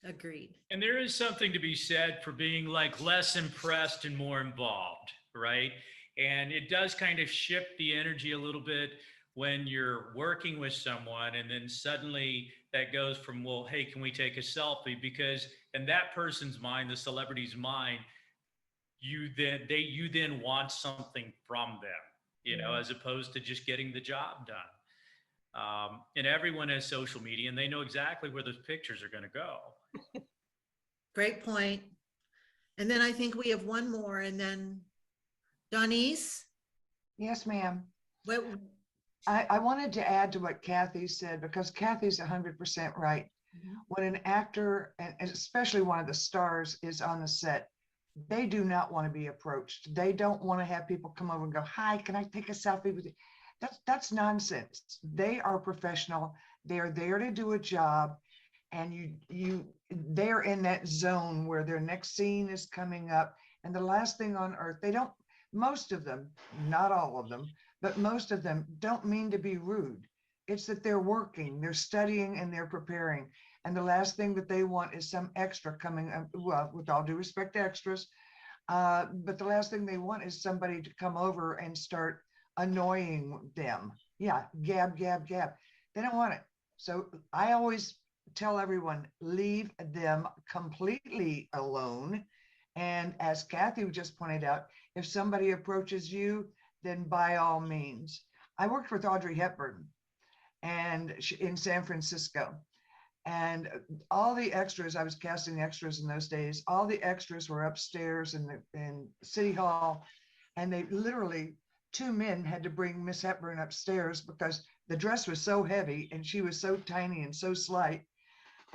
D: Agreed.
B: And there is something to be said for being like less impressed and more involved, right? And it does kind of shift the energy a little bit when you're working with someone, and then suddenly that goes from, well, hey, can we take a selfie? Because in that person's mind, the celebrity's mind, you then want something from them, as opposed to just getting the job done. And everyone has social media, and they know exactly where those pictures are going to go.
D: Great point. And then I think we have one more, and then Donise.
C: Yes, ma'am.
D: What?
C: I wanted to add to what Kathy said, because Kathy's 100% right. Mm-hmm. When an actor, and especially one of the stars, is on the set, they do not want to be approached. They don't want to have people come over and go, hi, can I take a selfie with you? That's nonsense. They are professional. They are there to do a job. And they're in that zone where their next scene is coming up. And the last thing on earth, most of them, not all of them, but most of them don't mean to be rude. It's that they're working, they're studying, and they're preparing. And the last thing that they want is some extra coming, well, with all due respect to extras, but the last thing they want is somebody to come over and start annoying them. Yeah, gab, gab, gab. They don't want it. So I always tell everyone, leave them completely alone. And as Kathy just pointed out, if somebody approaches you, then by all means. I worked with Audrey Hepburn and in San Francisco, and all the extras, I was casting extras in those days, all the extras were upstairs in City Hall, and they literally, 2 men had to bring Miss Hepburn upstairs because the dress was so heavy and she was so tiny and so slight.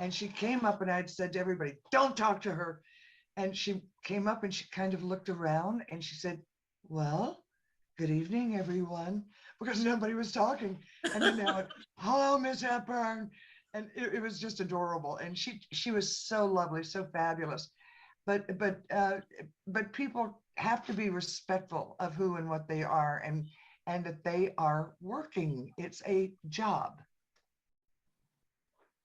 C: And she came up, and I'd said to everybody, don't talk to her. And she came up and she kind of looked around and she said, well, good evening, everyone, because nobody was talking. And then they went, hello, Miss Hepburn. And it was just adorable. And she was so lovely, so fabulous. But people have to be respectful of who and what they are, and that they are working. It's a job.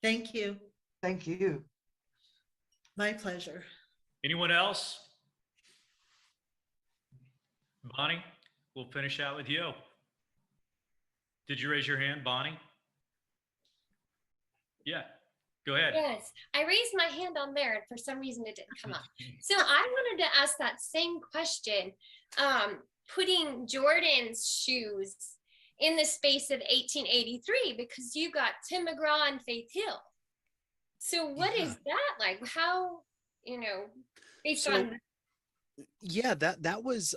D: Thank you.
C: Thank you.
D: My pleasure.
B: Anyone else? Bonnie, we'll finish out with you. Did you raise your hand, Bonnie? Yeah, go ahead.
I: Yes, I raised my hand on there, and for some reason it didn't come up. So I wanted to ask that same question. Putting Jordan's shoes in the space of 1883, because you got Tim McGraw and Faith Hill. So what is that like? How, based on.
A: Yeah, that was,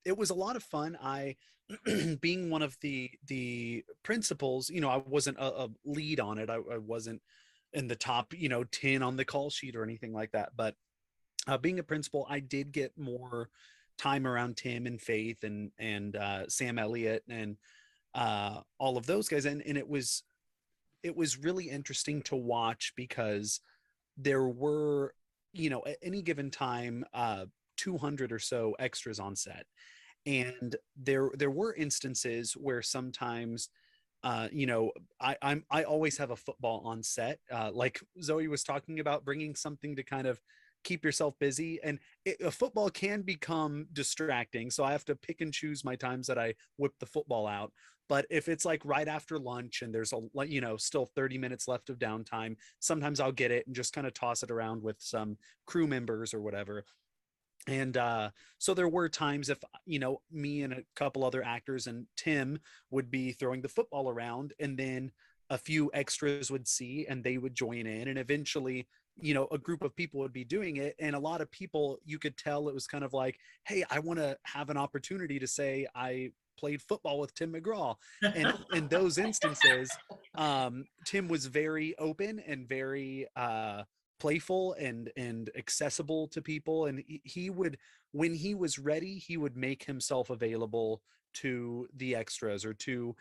A: it was a lot of fun. I, being one of the principals, I wasn't a lead on it. I wasn't in the top, 10 on the call sheet or anything like that. But being a principal, I did get more time around Tim and Faith and Sam Elliott and all of those guys. And it was really interesting to watch, because there were, at any given time, 200 or so extras on set. And there were instances where sometimes, I always have a football on set, like Zoe was talking about, bringing something to kind of keep yourself busy. And a football can become distracting. So I have to pick and choose my times that I whip the football out. But if it's like right after lunch and there's still 30 minutes left of downtime, sometimes I'll get it and just kind of toss it around with some crew members or whatever. And so there were times if, me and a couple other actors and Tim would be throwing the football around, and then a few extras would see and they would join in, and eventually, a group of people would be doing it. And a lot of people, you could tell it was kind of like, hey, I want to have an opportunity to say I played football with Tim McGraw. And in those instances, Tim was very open and very playful and accessible to people. And he would, when he was ready, he would make himself available to the extras or to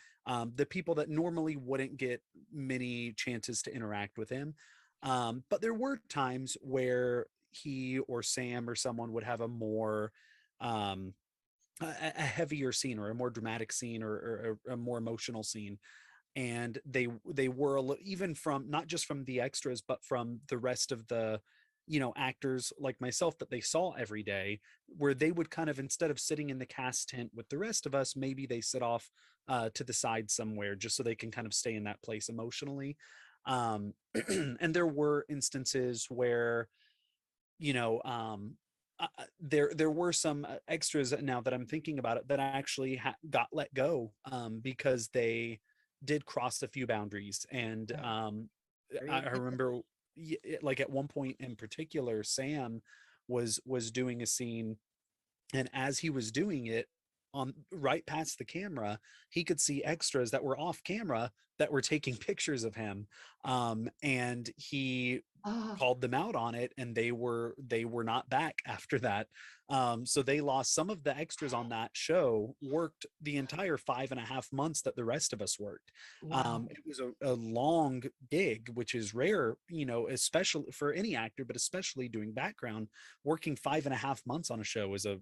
A: the people that normally wouldn't get many chances to interact with him. But there were times where he or Sam or someone would have a more a heavier scene or a more dramatic scene or a more emotional scene, and they were even from not just from the extras but from the rest of the actors like myself that they saw every day, where they would kind of, instead of sitting in the cast tent with the rest of us, maybe they sit off to the side somewhere just so they can kind of stay in that place emotionally. And there were instances where you know there were some extras, now that I'm thinking about it, that actually got let go because they did cross a few boundaries. And I remember like at one point in particular, Sam was doing a scene, and as he was doing it, on right past the camera, he could see extras that were off camera that were taking pictures of him, and he called them out on it, and they were not back after that. So they lost some of the extras on that show, worked the entire 5.5 months that the rest of us worked.
C: Wow.
A: It was a long gig, which is rare, especially for any actor, but especially doing background. Working 5.5 months on a show is a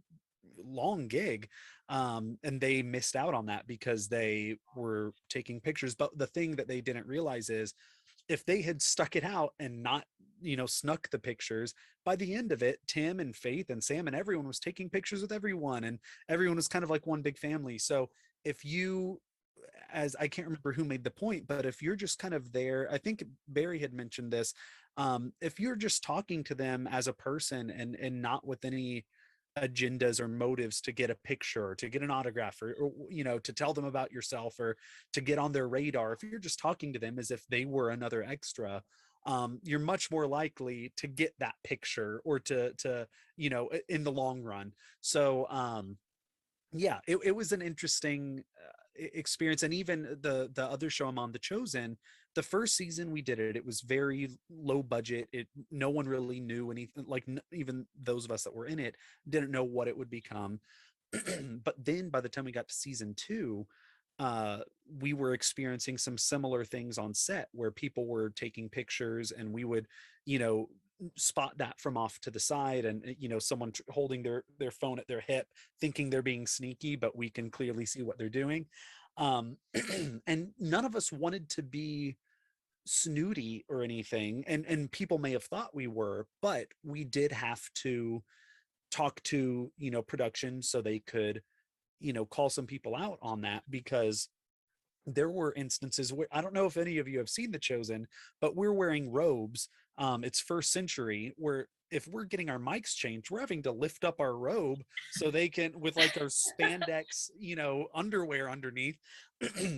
A: long gig, and they missed out on that because they were taking pictures. But the thing that they didn't realize is, if they had stuck it out and not snuck the pictures, by the end of it, Tim and Faith and Sam and everyone was taking pictures with everyone, and everyone was kind of like one big family. So if you, as I can't remember who made the point, but if you're just kind of there, I think Barry had mentioned this, if you're just talking to them as a person and not with any agendas or motives to get a picture or to get an autograph or to tell them about yourself or to get on their radar, if you're just talking to them as if they were another extra, you're much more likely to get that picture or to in the long run. So yeah, it was an interesting experience. And even the other show I'm on, The Chosen, the first season we did it was very low budget. No one really knew anything, like even those of us that were in it didn't know what it would become. But then by the time we got to season 2, we were experiencing some similar things on set where people were taking pictures, and we would spot that from off to the side, and someone holding their phone at their hip thinking they're being sneaky, but we can clearly see what they're doing. And none of us wanted to be snooty or anything, and people may have thought we were, but we did have to talk to production so they could call some people out on that, because there were instances where, I don't know if any of you have seen The Chosen, but we're wearing robes. It's first century, where if we're getting our mics changed, we're having to lift up our robe so they can, with like our spandex, underwear underneath,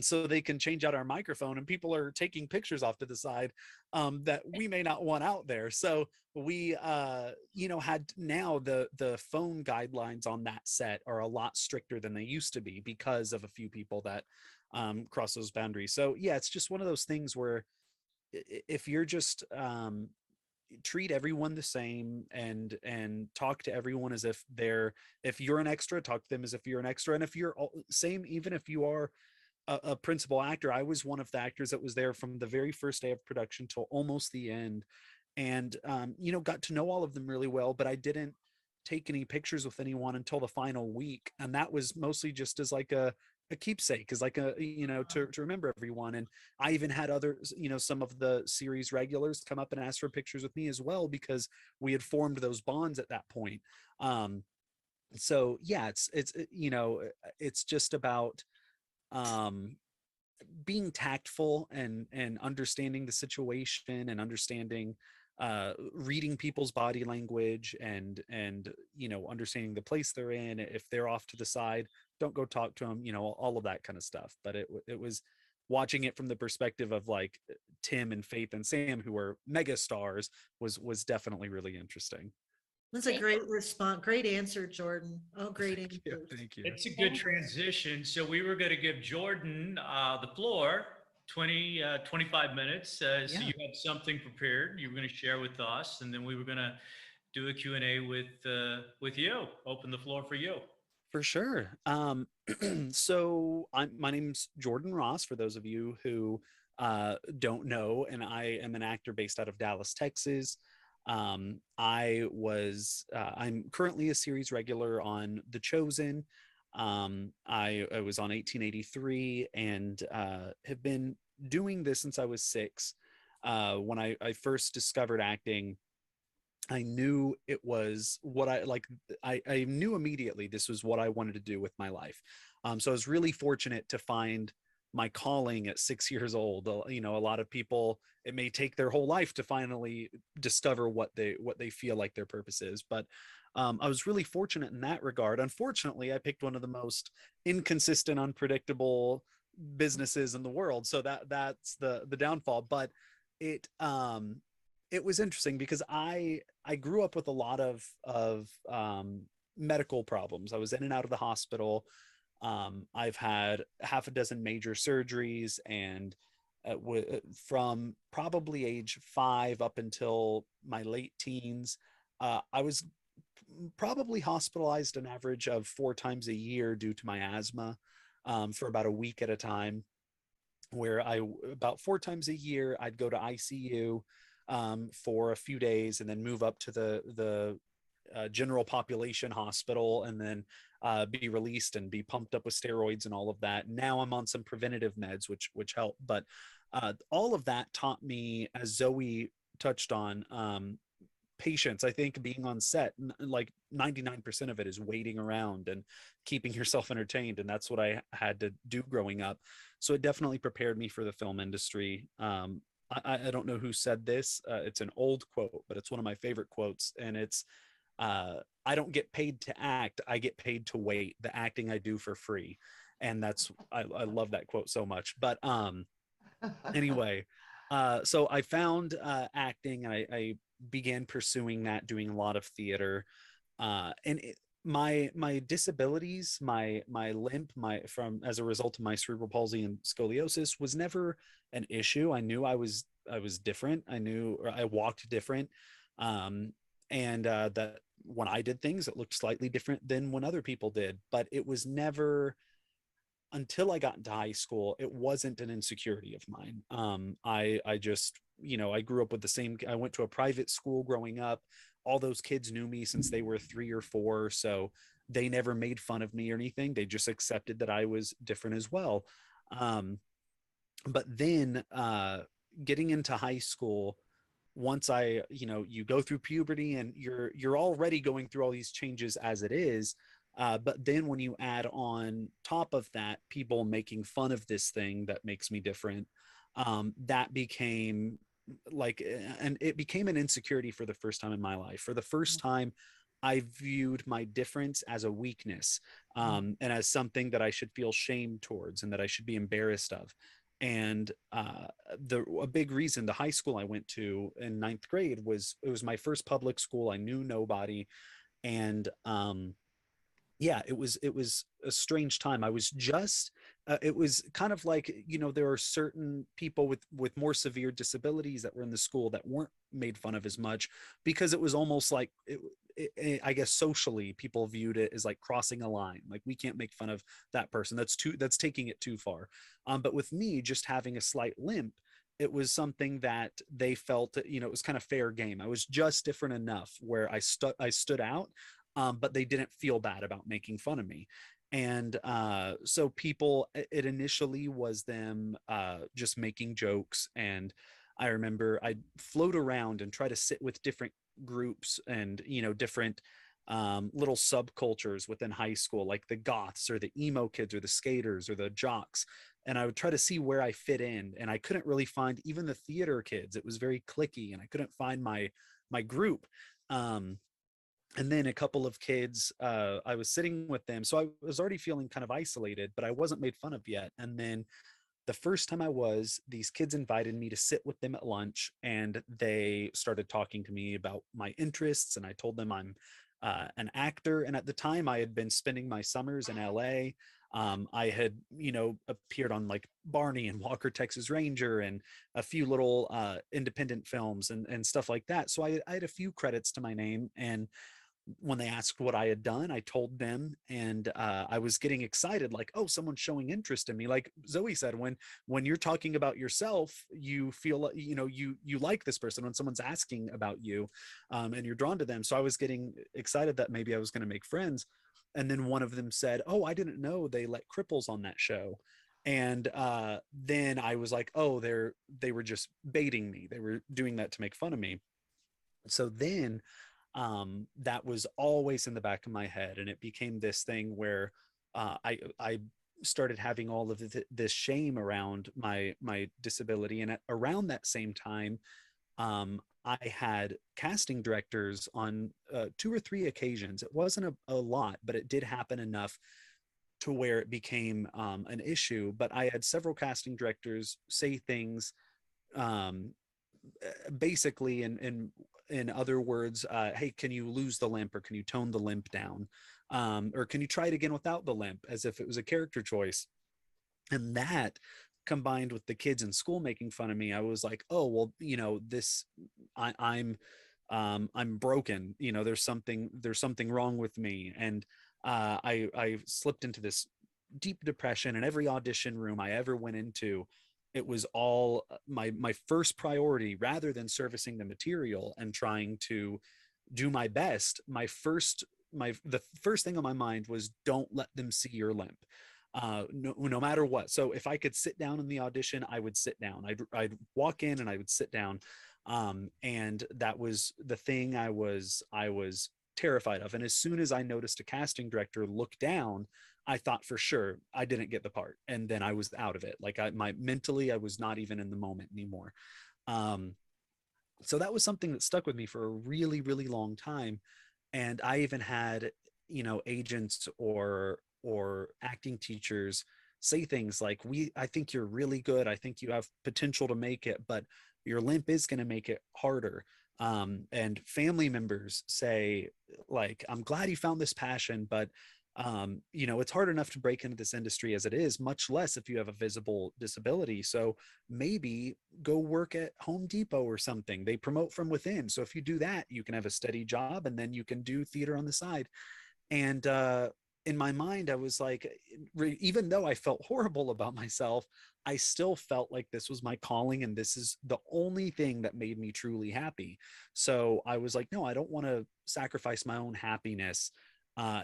A: so they can change out our microphone, and people are taking pictures off to the side that we may not want out there. So we, had, now the phone guidelines on that set are a lot stricter than they used to be because of a few people that cross those boundaries. So yeah, it's just one of those things where if you're just treat everyone the same and talk to everyone as if if you're an extra, talk to them as if you're an extra. And if you're same, even if you are a principal actor, I was one of the actors that was there from the very first day of production till almost the end, and got to know all of them really well, but I didn't take any pictures with anyone until the final week, and that was mostly just as like a keepsake, as like a to remember everyone. And I even had others, some of the series regulars come up and ask for pictures with me as well, because we had formed those bonds at that point. So yeah, it's just about being tactful and understanding the situation and understanding reading people's body language and understanding the place they're in. If they're off to the side, don't go talk to them, all of that kind of stuff. But it was watching it from the perspective of like Tim and Faith and Sam, who were mega stars, was definitely really interesting.
D: That's a great response. Great answer, Jordan. Oh, great answer.
A: Thank you.
B: It's a good transition. So we were going to give Jordan the floor, 25 minutes. So you have something prepared you were going to share with us, and then we were going to do a Q&A with you. Open the floor for you.
A: For sure. So my name's Jordan Ross, for those of you who don't know, and I am an actor based out of Dallas, Texas. I'm currently a series regular on The Chosen. I was on 1883 and have been doing this since I was 6. When I first discovered acting, I knew it was what I knew immediately this was what I wanted to do with my life. So I was really fortunate to find my calling at 6 years old. You know, a lot of people, it may take their whole life to finally discover what they feel like their purpose is. But I was really fortunate in that regard. Unfortunately, I picked one of the most inconsistent, unpredictable businesses in the world. So that's the downfall. But it was interesting because I grew up with a lot of medical problems. I was in and out of the hospital. I've had half a dozen major surgeries, and from probably age 5 up until my late teens, I was probably hospitalized an average of 4 times a year due to my asthma, for about a week at a time, where about 4 times a year, I'd go to ICU for a few days and then move up to the general population hospital, and then be released and be pumped up with steroids and all of that. Now I'm on some preventative meds, which help. But all of that taught me, as Zoe touched on, patience. I think being on set, like 99% of it is waiting around and keeping yourself entertained. And that's what I had to do growing up. So it definitely prepared me for the film industry. I don't know who said this. It's an old quote, but it's one of my favorite quotes. And it's, I don't get paid to act. I get paid to wait. The acting I do for free. And I love that quote so much. But anyway, so I found acting, and I began pursuing that, doing a lot of theater. My disabilities, my limp, as a result of my cerebral palsy and scoliosis, was never an issue. I knew I was different. I knew I walked different, and that when I did things, it looked slightly different than when other people did. But it was never, until I got into high school, it wasn't an insecurity of mine. I just, I grew up with I went to a private school growing up. All those kids knew me since they were 3 or 4. So they never made fun of me or anything. They just accepted that I was different as well. But then getting into high school, once you go through puberty and you're already going through all these changes as it is. But then when you add on top of that, people making fun of this thing that makes me different, that became it became an insecurity for the first time in my life. For the first time, I viewed my difference as a weakness, and as something that I should feel shame towards and that I should be embarrassed of. And a big reason, the high school I went to in 9th grade, it was my first public school. I knew nobody. And yeah, it was a strange time. I was just, it was kind of like, there are certain people with more severe disabilities that were in the school that weren't made fun of as much, because it was almost like, I guess socially people viewed it as like crossing a line. Like, we can't make fun of that person. That's taking it too far. But with me just having a slight limp, it was something that they felt, it was kind of fair game. I was just different enough where I stood out. But they didn't feel bad about making fun of me. And so people, it initially was them just making jokes. And I remember I'd float around and try to sit with different groups and, different little subcultures within high school, like the goths or the emo kids or the skaters or the jocks. And I would try to see where I fit in. And I couldn't really find even the theater kids. It was very cliquey, and I couldn't find my group. And then a couple of kids, I was sitting with them. So I was already feeling kind of isolated, but I wasn't made fun of yet. And then The first time I was, these kids invited me to sit with them at lunch, and they started talking to me about my interests. And I told them I'm an actor. And at the time, I had been spending my summers in LA. I had, appeared on like Barney and Walker, Texas Ranger, and a few little independent films and stuff like that. So I had a few credits to my name. And when they asked what I had done, I told them, and I was getting excited, like, oh, someone's showing interest in me. Like Zoe said, when you're talking about yourself, you feel like, you like this person when someone's asking about you, and you're drawn to them. So I was getting excited that maybe I was going to make friends. And then one of them said, oh, I didn't know they let cripples on that show. And then I was like, oh, they were just baiting me. They were doing that to make fun of me. So then that was always in the back of my head, and it became this thing where I started having all of this shame around my disability. And around that same time, I had casting directors on 2 or 3 occasions. It wasn't a lot, but it did happen enough to where it became an issue. But I had several casting directors say things, basically in other words, hey, can you lose the limp, or can you tone the limp down, or can you try it again without the limp, as if it was a character choice. And that, combined with the kids in school making fun of me, I was like, oh well, this, I'm broken, there's something wrong with me. And I slipped into this deep depression. And every audition room I ever went into, it was all my first priority, rather than servicing the material and trying to do my best. The first thing on my mind was, don't let them see your limp, no matter what. So if I could sit down in the audition, I would sit down. I'd walk in and I would sit down. And that was the thing I was terrified of. And as soon as I noticed a casting director look down, I thought for sure I didn't get the part. And then I was out of it. Like mentally, I was not even in the moment anymore. So that was something that stuck with me for a really, really long time. And I even had, agents or acting teachers say things like, I think you're really good. I think you have potential to make it, but your limp is going to make it harder. And family members say, like, I'm glad you found this passion, but it's hard enough to break into this industry as it is, much less if you have a visible disability. So maybe go work at Home Depot or something. They promote from within. So if you do that, you can have a steady job, and then you can do theater on the side. And in my mind, I was like, even though I felt horrible about myself, I still felt like this was my calling, and this is the only thing that made me truly happy. So I was like, no, I don't want to sacrifice my own happiness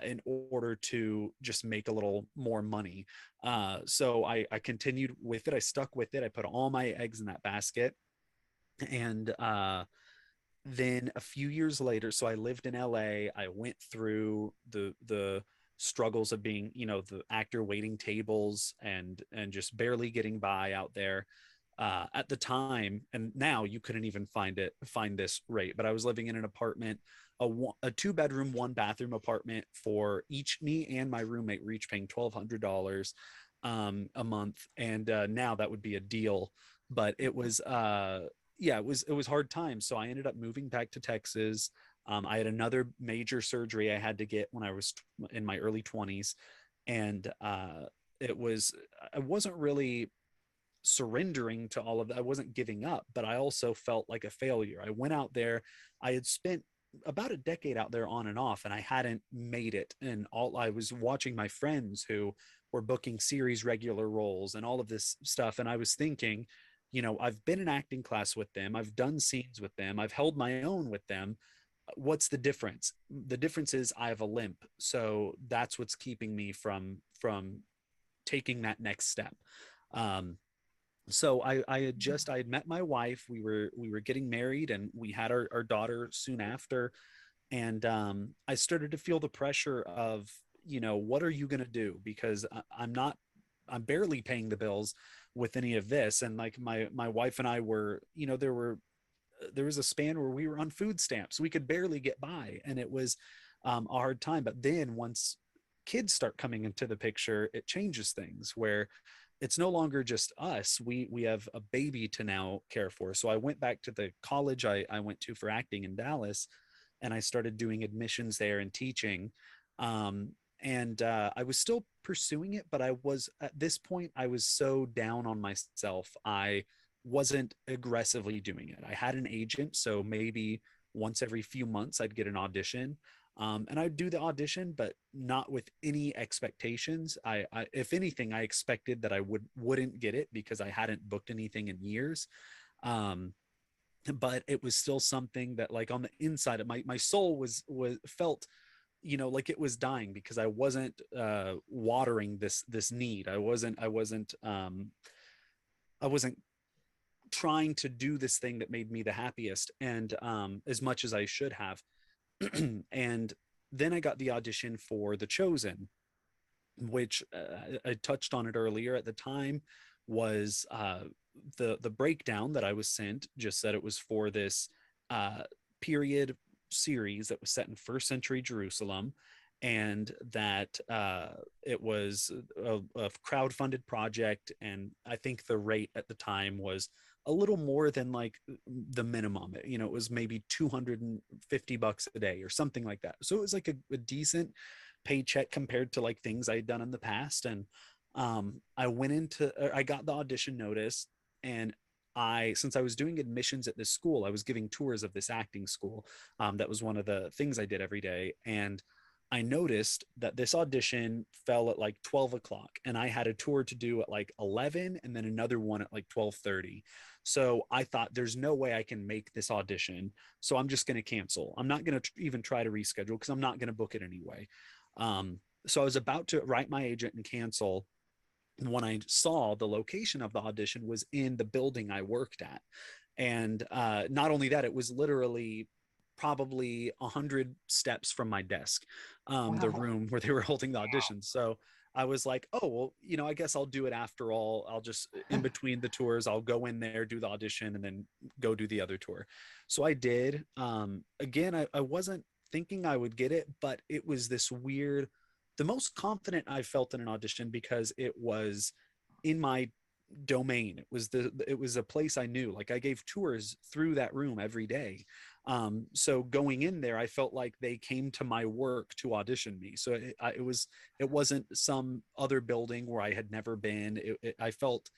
A: in order to just make a little more money. So I continued with it. I stuck with it. I put all my eggs in that basket. And then a few years later, so I lived in LA. I went through the struggles of being, the actor waiting tables and just barely getting by out there. At the time, and now you couldn't even find this rate, but I was living in an apartment, a 2-bedroom, 1-bathroom apartment for me and my roommate were each paying $1,200 a month. And now that would be a deal, but it was it was hard times. So I ended up moving back to Texas. I had another major surgery I had to get when I was in my early 20s, and I wasn't really surrendering to all of that. I wasn't giving up, but I also felt like a failure. I went out there. I had spent about a decade out there on and off, and I hadn't made it. And I was watching my friends who were booking series regular roles and all of this stuff. And I was thinking, I've been in acting class with them. I've done scenes with them. I've held my own with them. What's the difference? The difference is I have a limp. So that's what's keeping me from taking that next step. So I had met my wife. We were getting married, and we had our daughter soon after. And I started to feel the pressure of, what are you going to do? Because I'm barely paying the bills with any of this. And like my wife and I were, there was a span where we were on food stamps. We could barely get by, and it was a hard time. But then once kids start coming into the picture, it changes things, where it's no longer just us. We have a baby to now care for. So I went back to the college I went to for acting in Dallas, and I started doing admissions there and teaching. And I was still pursuing it, but I was at this point, I was so down on myself. I wasn't aggressively doing it. I had an agent, so maybe once every few months I'd get an audition. And I'd do the audition, but not with any expectations. If anything, I expected that I wouldn't get it because I hadn't booked anything in years. Um, but it was still something that, like, on the inside of my soul was felt, like it was dying, because I wasn't watering this need. I wasn't trying to do this thing that made me the happiest, and as much as I should have. And then I got the audition for The Chosen, which I touched on it earlier. At the time, was the breakdown that I was sent just said it was for this period series that was set in first century Jerusalem, and that it was a crowd-funded project, and I think the rate at the time was a little more than like the minimum. It was maybe $250 a day or something like that. So it was like a decent paycheck compared to like things I had done in the past. And I got the audition notice, and since I was doing admissions at this school, I was giving tours of this acting school. That was one of the things I did every day. And I noticed that this audition fell at like 12 o'clock, and I had a tour to do at like 11 and then another one at like 12:30. So I thought, there's no way I can make this audition. So I'm just going to cancel. I'm not going to even try to reschedule because I'm not going to book it anyway. So I was about to write my agent and cancel. And when I saw the location of the audition was in the building I worked at. And not only that, it was literally probably 100 steps from my desk, the room where they were holding the audition. So I was like, oh, well, I guess I'll do it after all. I'll just, in between the tours, I'll go in there, do the audition, and then go do the other tour. So I did. Again, I wasn't thinking I would get it, but it was this weird, the most confident I felt in an audition, because it was in my domain. It was a place I knew. Like, I gave tours through that room every day. So going in there, I felt like they came to my work to audition me. So it wasn't some other building where I had never been. I felt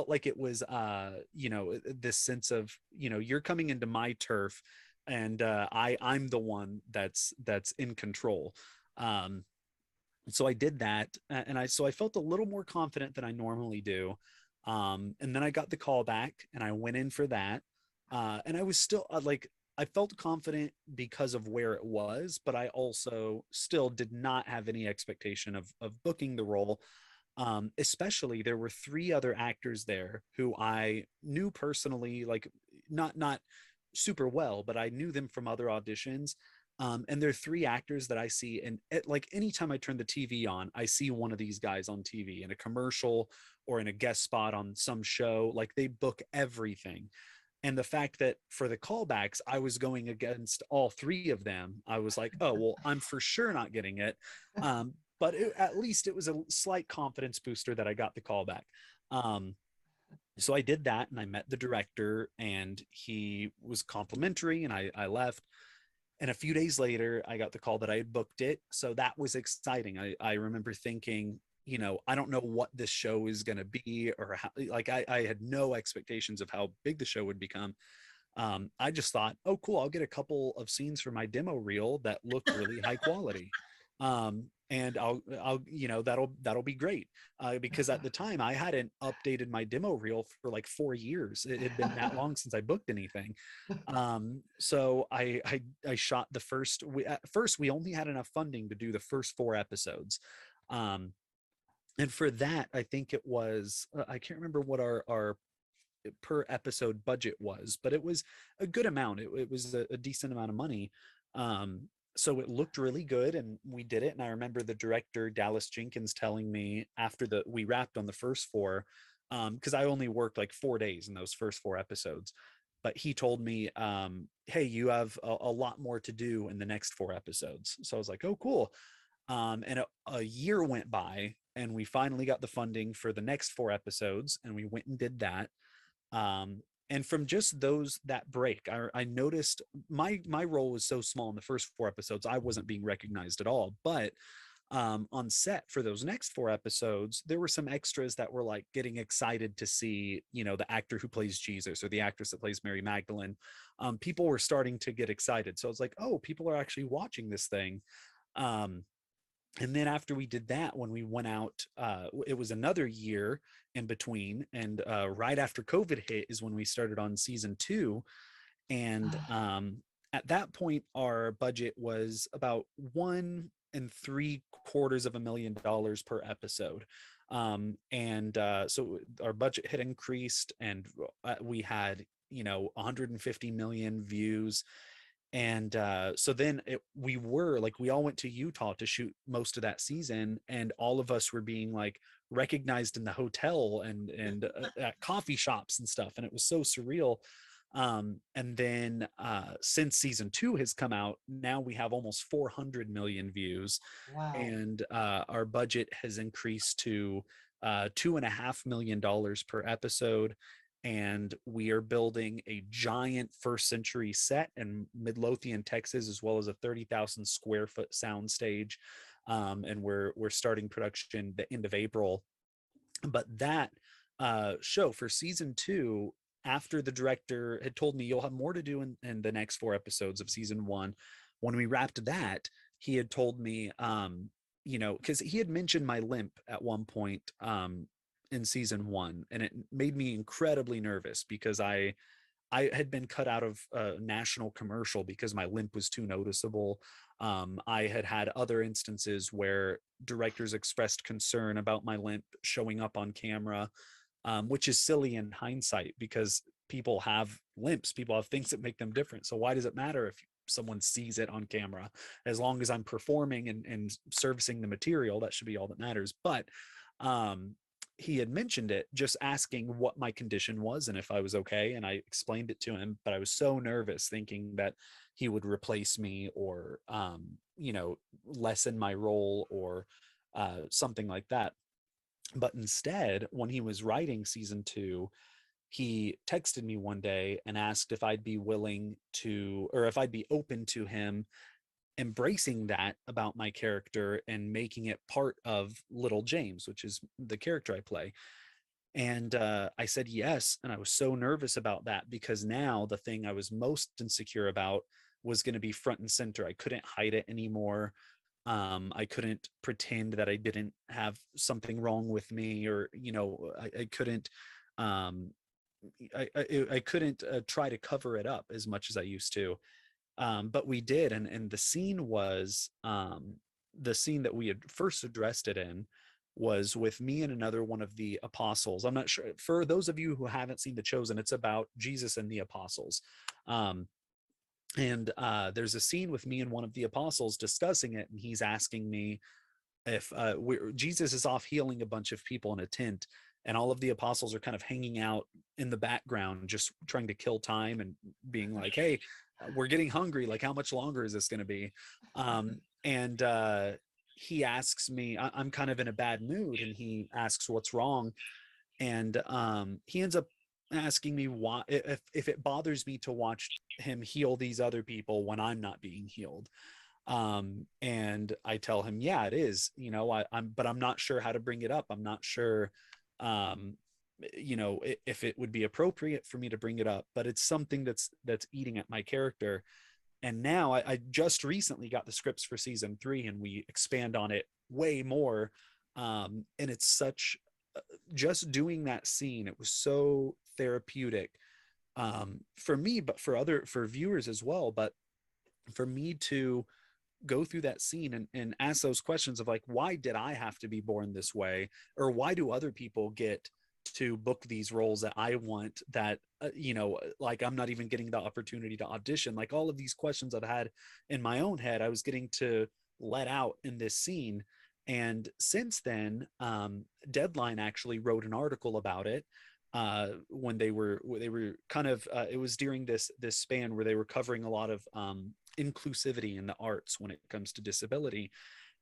A: like it was, this sense of, you're coming into my turf, and I'm the one that's in control. So I did that, and I felt a little more confident than I normally do. And then I got the call back, and I went in for that. And I was still I felt confident because of where it was, but I also still did not have any expectation of booking the role. Especially, there were 3 other actors there who I knew personally, like not super well, but I knew them from other auditions. And they're 3 actors that I see, and like anytime I turn the TV on, I see one of these guys on TV in a commercial or in a guest spot on some show. Like, they book everything. And the fact that for the callbacks, I was going against all 3 of them, I was like, oh, well, I'm for sure not getting it. But at least it was a slight confidence booster that I got the callback. So I did that, and I met the director, and he was complimentary, and I left. And a few days later, I got the call that I had booked it. So that was exciting. I remember thinking, I don't know what this show is going to be, or how, like, I had no expectations of how big the show would become. I just thought, oh, cool, I'll get a couple of scenes for my demo reel that look really high quality. And I'll, that'll be great. Because at the time I hadn't updated my demo reel for like 4 years. It had been that long since I booked anything. So I shot at first we only had enough funding to do the first 4 episodes. And for that, I think it was, I can't remember what our per episode budget was, but it was a good amount. It was a decent amount of money. So it looked really good, and we did it. And I remember the director, Dallas Jenkins, telling me after we wrapped on the first 4, because I only worked like 4 days in those first 4 episodes. But he told me, hey, you have a lot more to do in the next 4 episodes. So I was like, oh, cool. And a year went by, and we finally got the funding for the next 4 episodes, and we went and did that. And from just that break, I noticed my role was so small in the first 4 episodes, I wasn't being recognized at all. But on set for those next 4 episodes, there were some extras that were like getting excited to see, the actor who plays Jesus or the actress that plays Mary Magdalene. People were starting to get excited. So I was like, oh, people are actually watching this thing. And then after we did that, when we went out, it was another year in between. And right after COVID hit is when we started on season 2. And at that point, our budget was about $1.75 million per episode. So our budget had increased, and we had 150 million views. And so then we all went to Utah to shoot most of that season, and all of us were being like recognized in the hotel and at coffee shops and stuff, and it was so surreal. And then since season 2 has come out, now we have almost 400 million views.
C: Wow.
A: And our budget has increased to $2.5 million per episode. And we are building a giant first century set in Midlothian, Texas, as well as a 30,000 square foot soundstage. And we're starting production the end of April. But that show for season 2, after the director had told me, you'll have more to do in the next 4 episodes of season 1, when we wrapped that, he had told me, because he had mentioned my limp at one point in season 1, and it made me incredibly nervous because I had been cut out of a national commercial because my limp was too noticeable. I had other instances where directors expressed concern about my limp showing up on camera, which is silly in hindsight because people have limps, people have things that make them different. So why does it matter if someone sees it on camera? As long as I'm performing and servicing the material, that should be all that matters. But he had mentioned it, just asking what my condition was and if I was okay. And I explained it to him, but I was so nervous thinking that he would replace me or, lessen my role or something like that. But instead, when he was writing season 2, he texted me one day and asked if I'd be willing to, or if I'd be open to him embracing that about my character and making it part of Little James, which is the character I play. And I said yes. And I was so nervous about that because now the thing I was most insecure about was going to be front and center. I couldn't hide it anymore. I couldn't pretend that I didn't have something wrong with me, or, I couldn't, I couldn't try to cover it up as much as I used to. But we did. And the scene was, the scene that we had first addressed it in was with me and another one of the apostles. I'm not sure, for those of you who haven't seen The Chosen, it's about Jesus and the apostles. And there's a scene with me and one of the apostles discussing it, and he's asking me if Jesus is off healing a bunch of people in a tent, and all of the apostles are kind of hanging out in the background, just trying to kill time and being like, hey, we're getting hungry. Like, how much longer is this going to be? And he asks me, I'm kind of in a bad mood, and he asks what's wrong. And he ends up asking me why, if it bothers me to watch him heal these other people when I'm not being healed. And I tell him, yeah, it is, but I'm not sure how to bring it up. I'm not sure, if it would be appropriate for me to bring it up, but it's something that's eating at my character. And now I just recently got the scripts for season 3, and we expand on it way more. And it's such, just doing that scene, it was so therapeutic for me, but for viewers as well. But for me to go through that scene and ask those questions of like, why did I have to be born this way? Or why do other people get to book these roles that I want that, like I'm not even getting the opportunity to audition? Like all of these questions I've had in my own head, I was getting to let out in this scene. And since then, Deadline actually wrote an article about it when they were kind of, it was during this span where they were covering a lot of inclusivity in the arts when it comes to disability.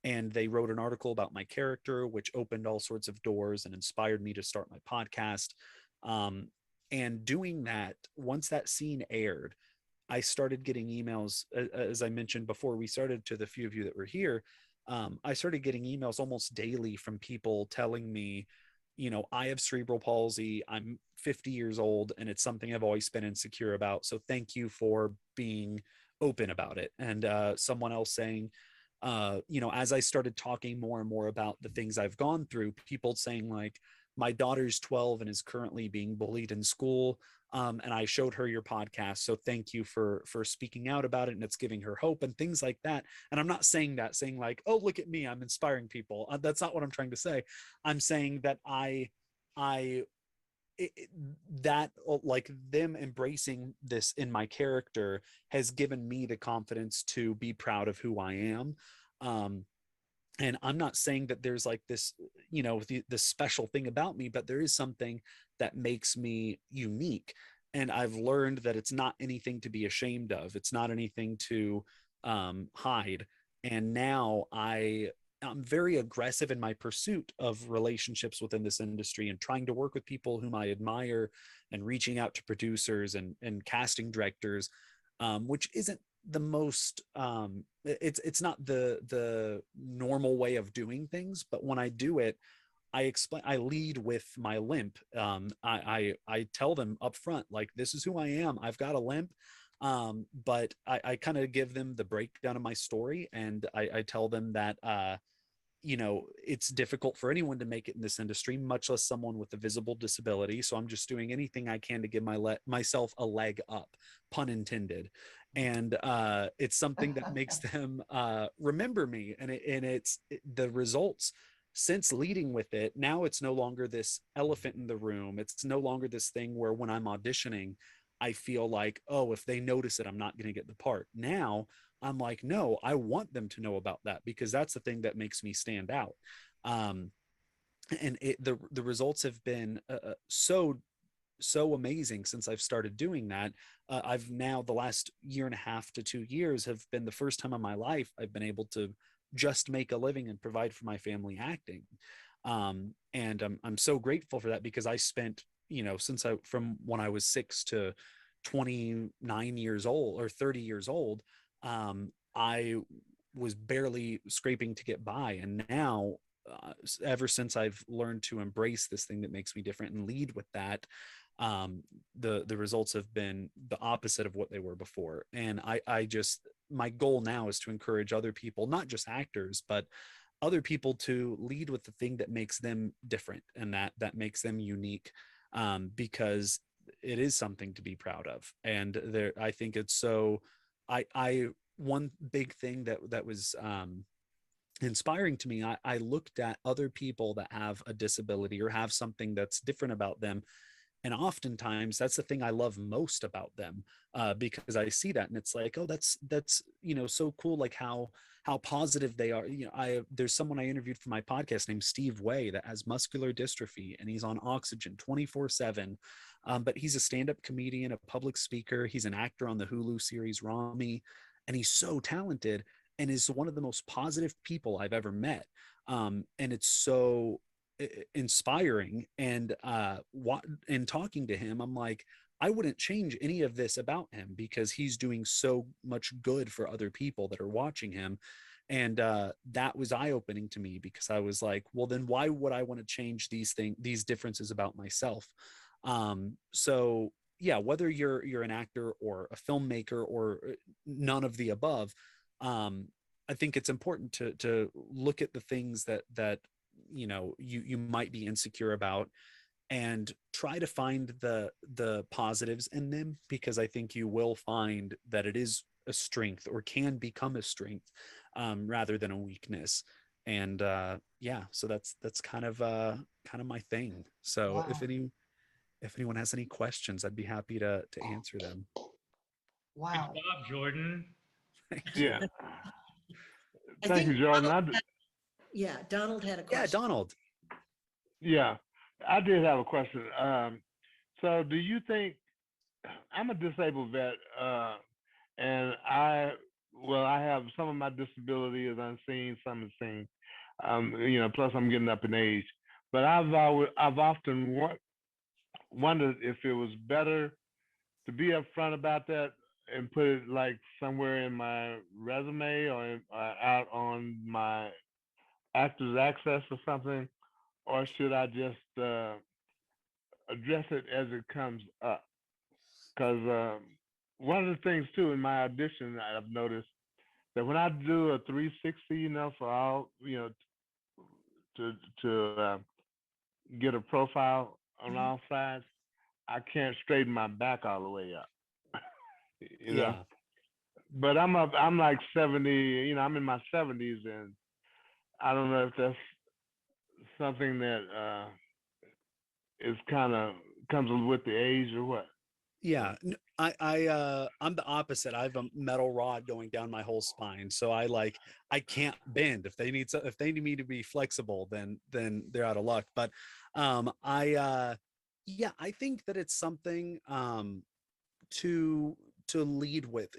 A: and they wrote an article about my character, which opened all sorts of doors and inspired me to start my podcast. And doing that, once that scene aired, I started getting emails, as I mentioned before we started, to the few of you that were here. I started getting emails almost daily from people telling me, I have cerebral palsy. I'm 50 years old, and it's something I've always been insecure about. So thank you for being open about it. And someone else saying, as I started talking more and more about the things I've gone through, people saying like, my daughter's 12 and is currently being bullied in school. And I showed her your podcast. So thank you for speaking out about it. And it's giving her hope and things like that. And I'm not saying like, oh, look at me, I'm inspiring people. That's not what I'm trying to say. I'm saying that like them embracing this in my character has given me the confidence to be proud of who I am. And I'm not saying that there's like this, the special thing about me, but there is something that makes me unique. And I've learned that it's not anything to be ashamed of. It's not anything to hide. And now I'm very aggressive in my pursuit of relationships within this industry and trying to work with people whom I admire and reaching out to producers and casting directors, which isn't the most it's not the normal way of doing things, but when I do it, I lead with my limp. I tell them up front, like, this is who I am. I've got a limp. But I kind of give them the breakdown of my story, and I tell them that it's difficult for anyone to make it in this industry, much less someone with a visible disability. So I'm just doing anything I can to give myself a leg up, pun intended. And it's something that makes them remember me. And it's the results since leading with it. Now it's no longer this elephant in the room. It's no longer this thing where when I'm auditioning, I feel like, oh, if they notice it, I'm not going to get the part. Now I'm like, no, I want them to know about that, because that's the thing that makes me stand out. And the results have been so amazing since I've started doing that. I've now, the last year and a half to 2 years have been the first time in my life I've been able to just make a living and provide for my family acting. And I'm so grateful for that, because I spent, from when I was 6 to 29 years old or 30 years old, I was barely scraping to get by. And now, ever since I've learned to embrace this thing that makes me different and lead with that, the results have been the opposite of what they were before. And I just, my goal now is to encourage other people, not just actors, but other people, to lead with the thing that makes them different and that makes them unique, because it is something to be proud of. And there, I think it's so, one big thing that was inspiring to me, I looked at other people that have a disability or have something that's different about them. And oftentimes that's the thing I love most about them, because I see that and it's like, oh, that's so cool. Like how positive they are. There's someone I interviewed for my podcast named Steve Way that has muscular dystrophy, and he's on oxygen 24/7. But he's a stand-up comedian, a public speaker. He's an actor on the Hulu series Rami, and he's so talented and is one of the most positive people I've ever met. And it's so inspiring. And in talking to him, I'm like, I wouldn't change any of this about him, because he's doing so much good for other people that are watching him. And that was eye-opening to me, because I was like, well, then why would I want to change these differences about myself? So yeah, whether you're an actor or a filmmaker or none of the above, I think it's important to look at the things that you might be insecure about, and try to find the positives in them, because I think you will find that it is a strength, or can become a strength, rather than a weakness. And yeah, so that's kind of my thing. So
C: Wow.
A: if anyone has any questions, I'd be happy to answer them.
C: Wow.
B: Good job, Jordan.
J: Yeah.
D: I
J: Thank you,
D: think
J: Jordan.
D: Yeah, Donald had a
A: Yeah,
D: question.
A: Donald.
J: Yeah, I did have a question. So do you think, I'm a disabled vet, and I well, I have some of my disability is unseen, some is seen. Plus I'm getting up in age. But I've often wondered if it was better to be upfront about that and put it like somewhere in my resume or out on my actors access or something, or should I just address it as it comes up? Because one of the things too in my audition I've noticed that when I do a 360, for all, to get a profile on all sides, I can't straighten my back all the way up.
A: Yeah.
J: But I'm like 70, I'm in my 70s, and I don't know if that's something that is kind of comes with the age or what.
A: Yeah, I'm the opposite. I have a metal rod going down my whole spine, so I can't bend. If they need me to be flexible, then they're out of luck. But yeah, I think that it's something to lead with,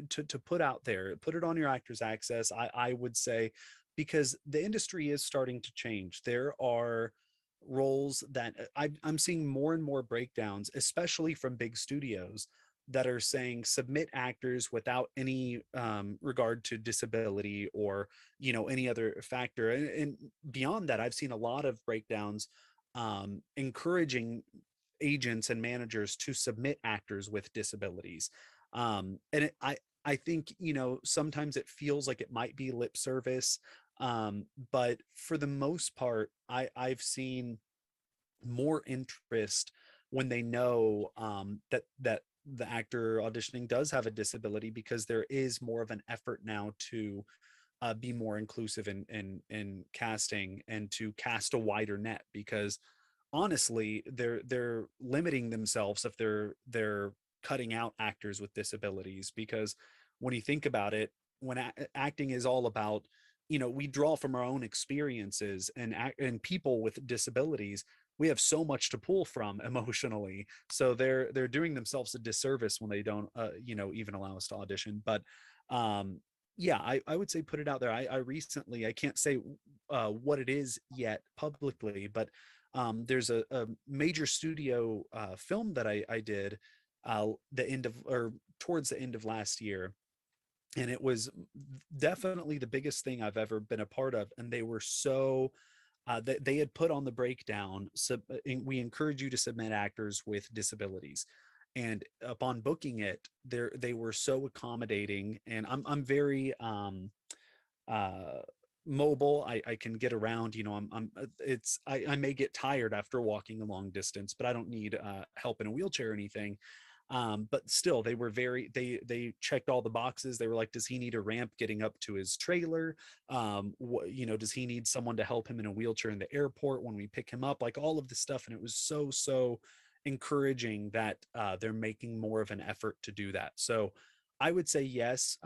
A: to put out there, put it on your actors access. I would say, because the industry is starting to change. There are roles that I'm seeing more and more breakdowns, especially from big studios, that are saying submit actors without any regard to disability or any other factor. And beyond that, I've seen a lot of breakdowns encouraging agents and managers to submit actors with disabilities. I think sometimes it feels like it might be lip service, but for the most part, I've seen more interest when they know that the actor auditioning does have a disability, because there is more of an effort now to be more inclusive in casting and to cast a wider net, because honestly they're limiting themselves if they're cutting out actors with disabilities. Because when you think about it, when acting is all about, we draw from our own experiences, and people with disabilities, we have so much to pull from emotionally. So they're doing themselves a disservice when they don't even allow us to audition. But yeah, I would say put it out there. I recently, I can't say what it is yet publicly, but there's a major studio film that I did towards the end of last year. And it was definitely the biggest thing I've ever been a part of. And they were so, they had put on the breakdown, we encourage you to submit actors with disabilities. And upon booking it, they were so accommodating. And I'm very mobile. I can get around, I may get tired after walking a long distance, but I don't need help in a wheelchair or anything. But still, they checked all the boxes. They were like, does he need a ramp getting up to his trailer? Does he need someone to help him in a wheelchair in the airport when we pick him up? Like all of this stuff. And it was so encouraging that they're making more of an effort to do that. So I would say yes.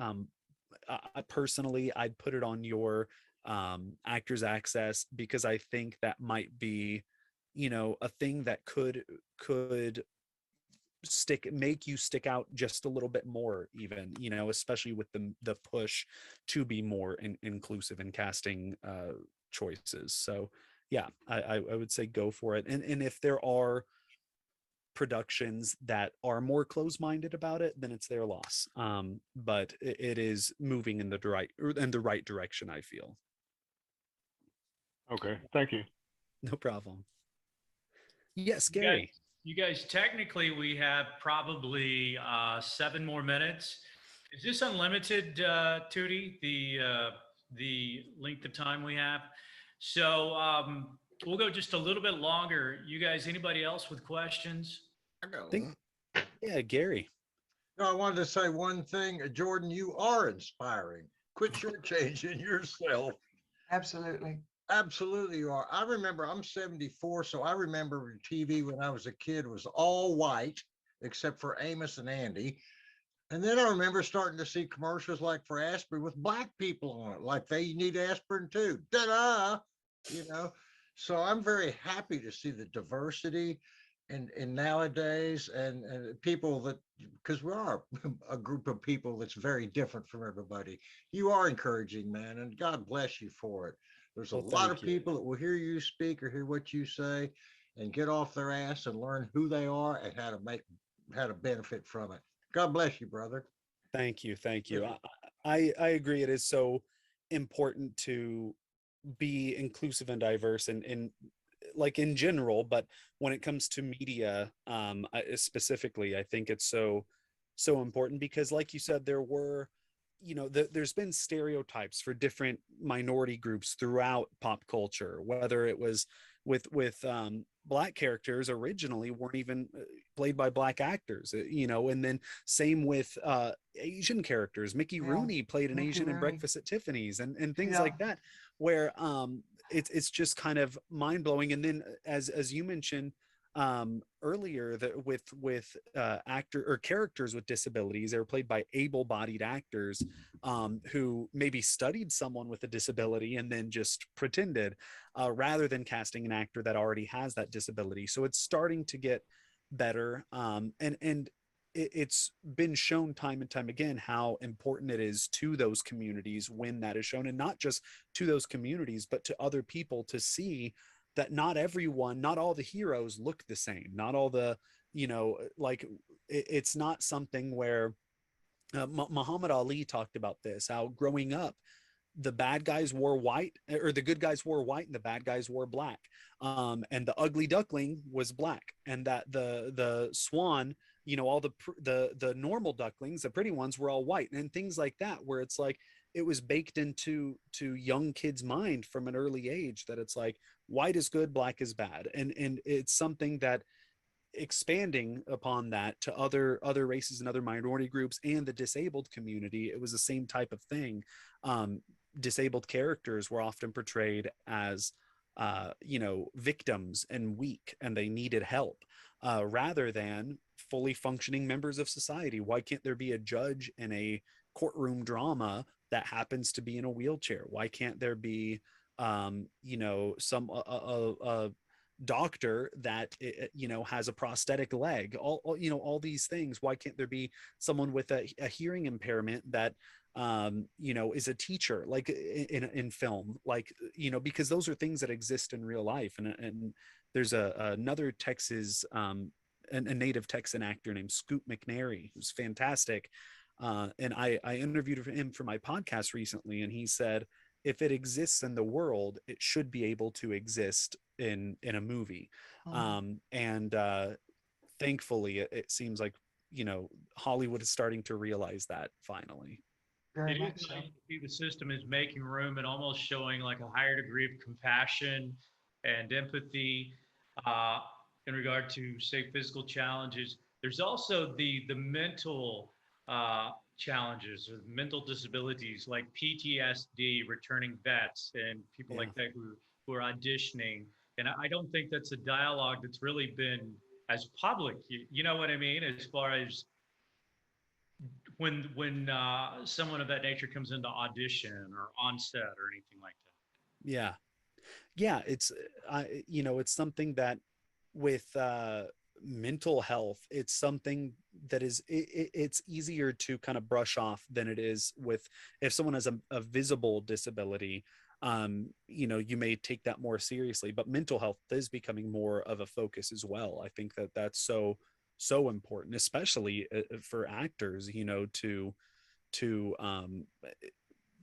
A: Personally, I'd put it on your actors access, because I think that might be, a thing that could make you stick out just a little bit more, even, especially with the push to be more inclusive in casting choices. So yeah, I would say go for it. And if there are productions that are more closed-minded about it, then it's their loss. But it is moving in the right direction, I feel.
J: Okay, thank you.
A: No problem. Yes, Gary.
B: You guys, technically we have probably 7 more minutes. Is this unlimited, Tootie, the length of time we have? So we'll go just a little bit longer. You guys, anybody else with questions?
A: Yeah, Gary.
E: No, I wanted to say one thing. Jordan, you are inspiring. Quit shortchanging yourself.
C: Absolutely.
E: Absolutely you are. I remember, I'm 74, so I remember TV when I was a kid was all white, except for Amos and Andy. And then I remember starting to see commercials like for aspirin with black people on it, like they need aspirin too. Ta-da! So I'm very happy to see the diversity. and nowadays, and people that, because we are a group of people that's very different from everybody, you are encouraging, man, and God bless you for it. There's a
A: Well,
E: lot of
A: thank you.
E: people that will hear you speak or hear what you say and get off their ass and learn who they are and how to benefit from it. God bless you, brother.
A: Thank you. Thank you. I agree. It is so important to be inclusive and diverse and like in general, but when it comes to media, specifically, I think it's so important because like you said, there were, there's been stereotypes for different minority groups throughout pop culture, whether it was with black characters originally weren't even played by black actors, and then same with Asian characters. Mickey Rooney played an Asian in Breakfast at Tiffany's and things like that, where it's just kind of mind blowing. And then as you mentioned earlier, that with actor or characters with disabilities, they were played by able-bodied actors who maybe studied someone with a disability and then just pretended, rather than casting an actor that already has that disability. So it's starting to get better, and it's been shown time and time again how important it is to those communities when that is shown, and not just to those communities, but to other people to see that not everyone, not all the heroes look the same. Not all the, like it's not something where Muhammad Ali talked about this, how growing up, the bad guys wore white, or the good guys wore white and the bad guys wore black. And the ugly duckling was black, and that the swan, all the normal ducklings, the pretty ones, were all white, and things like that, where it's like it was baked into young kids' mind from an early age that it's like white is good, black is bad, and it's something that expanding upon that to other races and other minority groups and the disabled community, it was the same type of thing. Disabled characters were often portrayed as victims and weak, and they needed help, rather than fully functioning members of society. Why can't there be a judge in a courtroom drama that happens to be in a wheelchair? Why can't there be some doctor that has a prosthetic leg? All these things. Why can't there be someone with a hearing impairment that is a teacher, like in film, like, because those are things that exist in real life. And there's another Texas, a native Texan actor named Scoot McNairy, who's fantastic. And I interviewed him for my podcast recently, and he said, if it exists in the world, it should be able to exist in a movie. And thankfully, it seems like, Hollywood is starting to realize that finally.
C: Very
B: It
C: much
B: is
C: so.
B: nice to see the system is making room and almost showing like a higher degree of compassion and empathy uh, in regard to, say, physical challenges. There's also the mental challenges or mental disabilities like PTSD, returning vets, and people like that who are auditioning. And I don't think that's a dialogue that's really been as public. You know what I mean? As far as when someone of that nature comes into audition or on set or anything like that.
A: Yeah, it's it's something that with mental health, it's something that is it's easier to kind of brush off than it is with, if someone has a visible disability. You may take that more seriously, but mental health is becoming more of a focus as well. I think that that's so important, especially for actors, to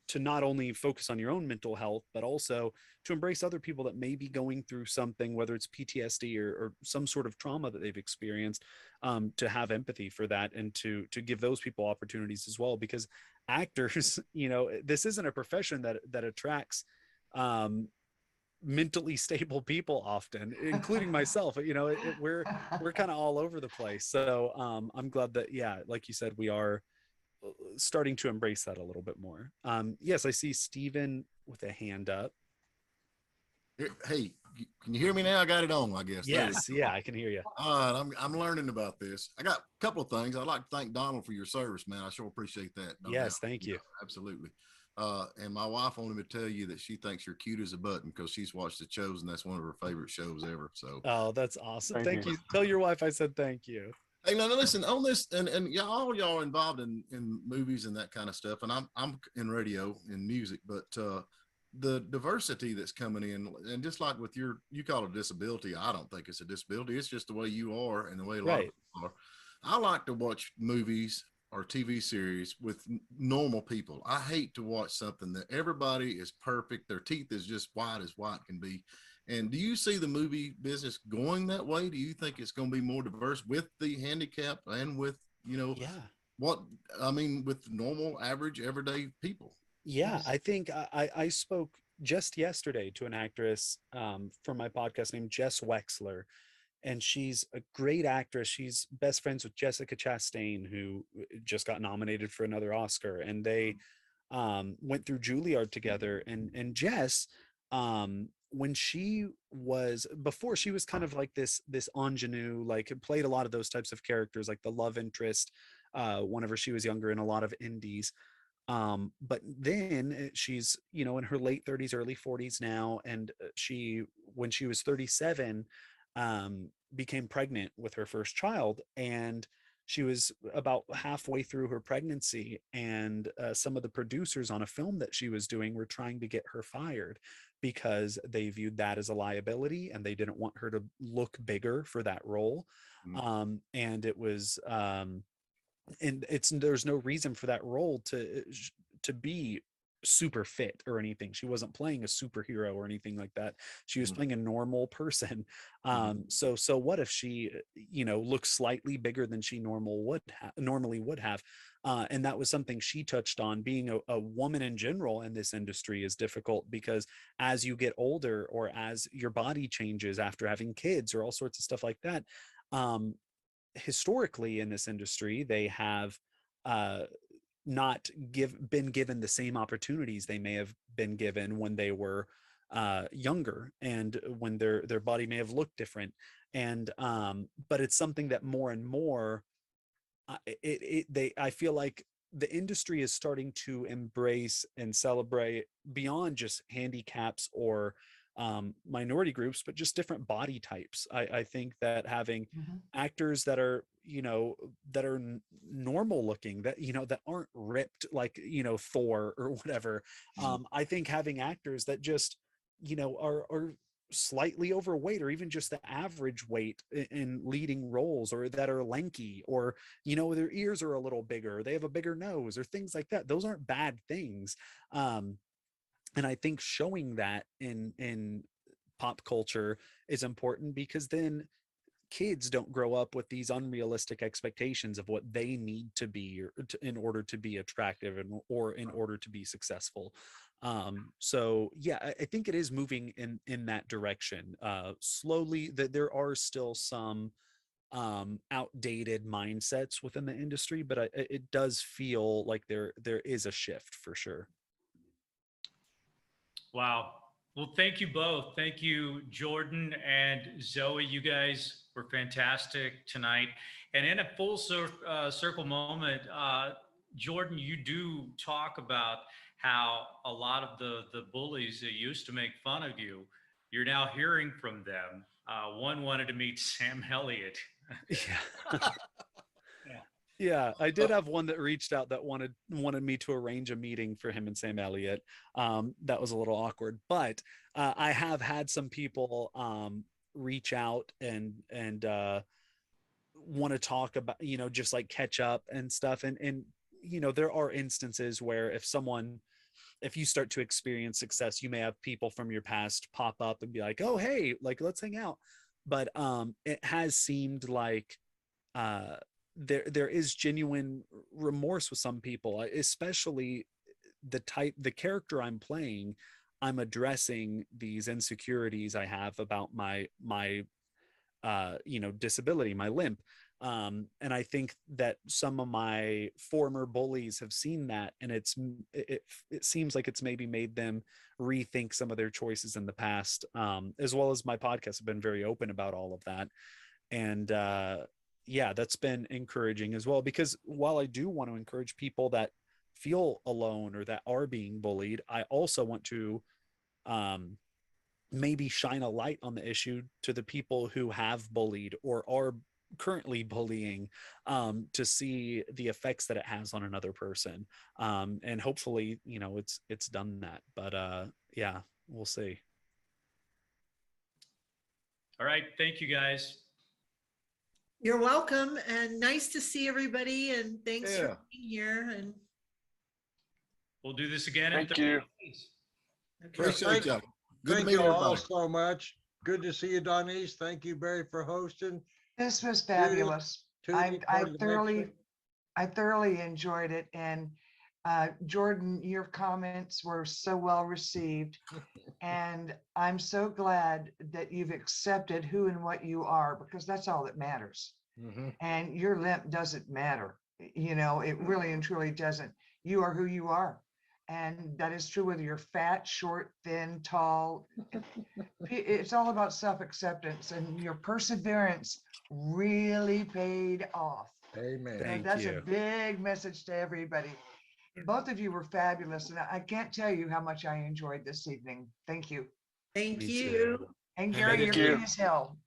A: to not only focus on your own mental health, but also to embrace other people that may be going through something, whether it's PTSD or some sort of trauma that they've experienced, to have empathy for that, and to give those people opportunities as well. Because actors, this isn't a profession that attracts mentally stable people often, including myself. We're kind of all over the place. So I'm glad that, yeah, like you said, we are starting to embrace that a little bit more. Yes, I see Steven with a hand up.
F: Hey, can you hear me now? I got it on, I guess.
A: Yes, yeah, I can hear you.
F: All right, I'm learning about this. I got a couple of things. I'd like to thank Donald for your service, man. I sure appreciate that.
A: Yes, thank you.
F: Absolutely. And my wife wanted me to tell you that she thinks you're cute as a button because she's watched The Chosen. That's one of her favorite shows ever. So,
A: oh, that's awesome.
J: Thank
A: Thank
J: you.
A: you. Tell your wife I said thank you.
F: hey, now listen on this, and yeah, all y'all are involved in movies and that kind of stuff, and I'm in radio and music, but the diversity that's coming in, and just like with you call it a disability, I don't think it's a disability. It's just the way you are and the way a lot of
A: Right.
F: people are. I like to watch movies or TV series with normal people. I hate to watch something that everybody is perfect. Their teeth is just white as white can be. And do you see the movie business going that way? Do you think it's going to be more diverse with the handicap and with,
A: Yeah.
F: what I mean, with normal, average, everyday people?
A: Yeah, I think I spoke just yesterday to an actress for my podcast named Jess Wexler, and she's a great actress. She's best friends with Jessica Chastain, who just got nominated for another Oscar, and they went through Juilliard together. And Jess, when she was before, she was kind of like this ingenue, like played a lot of those types of characters, like the love interest, whenever she was younger in a lot of indies. But then she's in her late 30s, early 40s now, and she when she was 37 became pregnant with her first child, and she was about halfway through her pregnancy, and some of the producers on a film that she was doing were trying to get her fired because they viewed that as a liability and they didn't want her to look bigger for that role. And it was and there's no reason for that role to be super fit or anything. She wasn't playing a superhero or anything like that. She was playing a normal person. So what if she looks slightly bigger than she normally would have, and that was something she touched on. Being a woman in general in this industry is difficult because as you get older, or as your body changes after having kids, or all sorts of stuff like that, historically in this industry, they have not been given the same opportunities they may have been given when they were younger, and when their body may have looked different. And but it's something that more and more I feel like the industry is starting to embrace and celebrate beyond just handicaps or minority groups, but just different body types. I think that having actors that are normal looking, that that aren't ripped like Thor or whatever. I think having actors that just are slightly overweight, or even just the average weight in leading roles, or that are lanky, or their ears are a little bigger, they have a bigger nose, or things like that. Those aren't bad things. And I think showing that in pop culture is important, because then kids don't grow up with these unrealistic expectations of what they need to be, in order to be attractive, or in order to be successful. So yeah, I think it is moving in that direction slowly. That there are still some outdated mindsets within the industry, but it does feel like there is a shift for sure.
B: Wow. Well, thank you both. Thank you, Jordan and Zoe. You guys were fantastic tonight. And in a full circle moment, Jordan, you do talk about how a lot of the bullies that used to make fun of you, you're now hearing from them. One wanted to meet Sam Elliott.
A: Yeah. Yeah, I did have one that reached out that wanted me to arrange a meeting for him and Sam Elliott. That was a little awkward, but I have had some people reach out and want to talk about, just like catch up and stuff. And there are instances where if you start to experience success, you may have people from your past pop up and be like, oh, hey, like, let's hang out. But it has seemed like there is genuine remorse with some people, especially the character I'm playing. I'm addressing these insecurities I have about my disability, my limp. And I think that some of my former bullies have seen that, and it seems like it's maybe made them rethink some of their choices in the past, as well as my podcast have been very open about all of that. And yeah, that's been encouraging as well, because while I do want to encourage people that feel alone or that are being bullied, I also want to maybe shine a light on the issue to the people who have bullied or are currently bullying, to see the effects that it has on another person. And hopefully, it's done that. But yeah, we'll see.
B: All right. Thank you, guys.
D: You're welcome, and nice to see everybody, and thanks
E: Yeah.
D: for being here. And
B: We'll do this again.
K: Thank you.
B: Days.
F: Appreciate y'all. Good to
E: Thank
F: meet
E: you all
F: everybody.
E: so much. Good to see you, Donese. Thank you, Barry, for hosting.
C: This was fabulous.
E: Tootie, part of the mixer.
C: I thoroughly enjoyed it. And Jordan, your comments were so well received. And I'm so glad that you've accepted who and what you are, because that's all that matters. And your limp doesn't matter. It really and truly doesn't. You are who you are. And that is true whether you're fat, short, thin, tall. It's all about self-acceptance, and your perseverance really paid off.
E: Amen.
C: And that's a big message to everybody. Both of you were fabulous, and I can't tell you how much I enjoyed this evening. Thank you.
D: thank you.
C: And Gary, you're free as hell.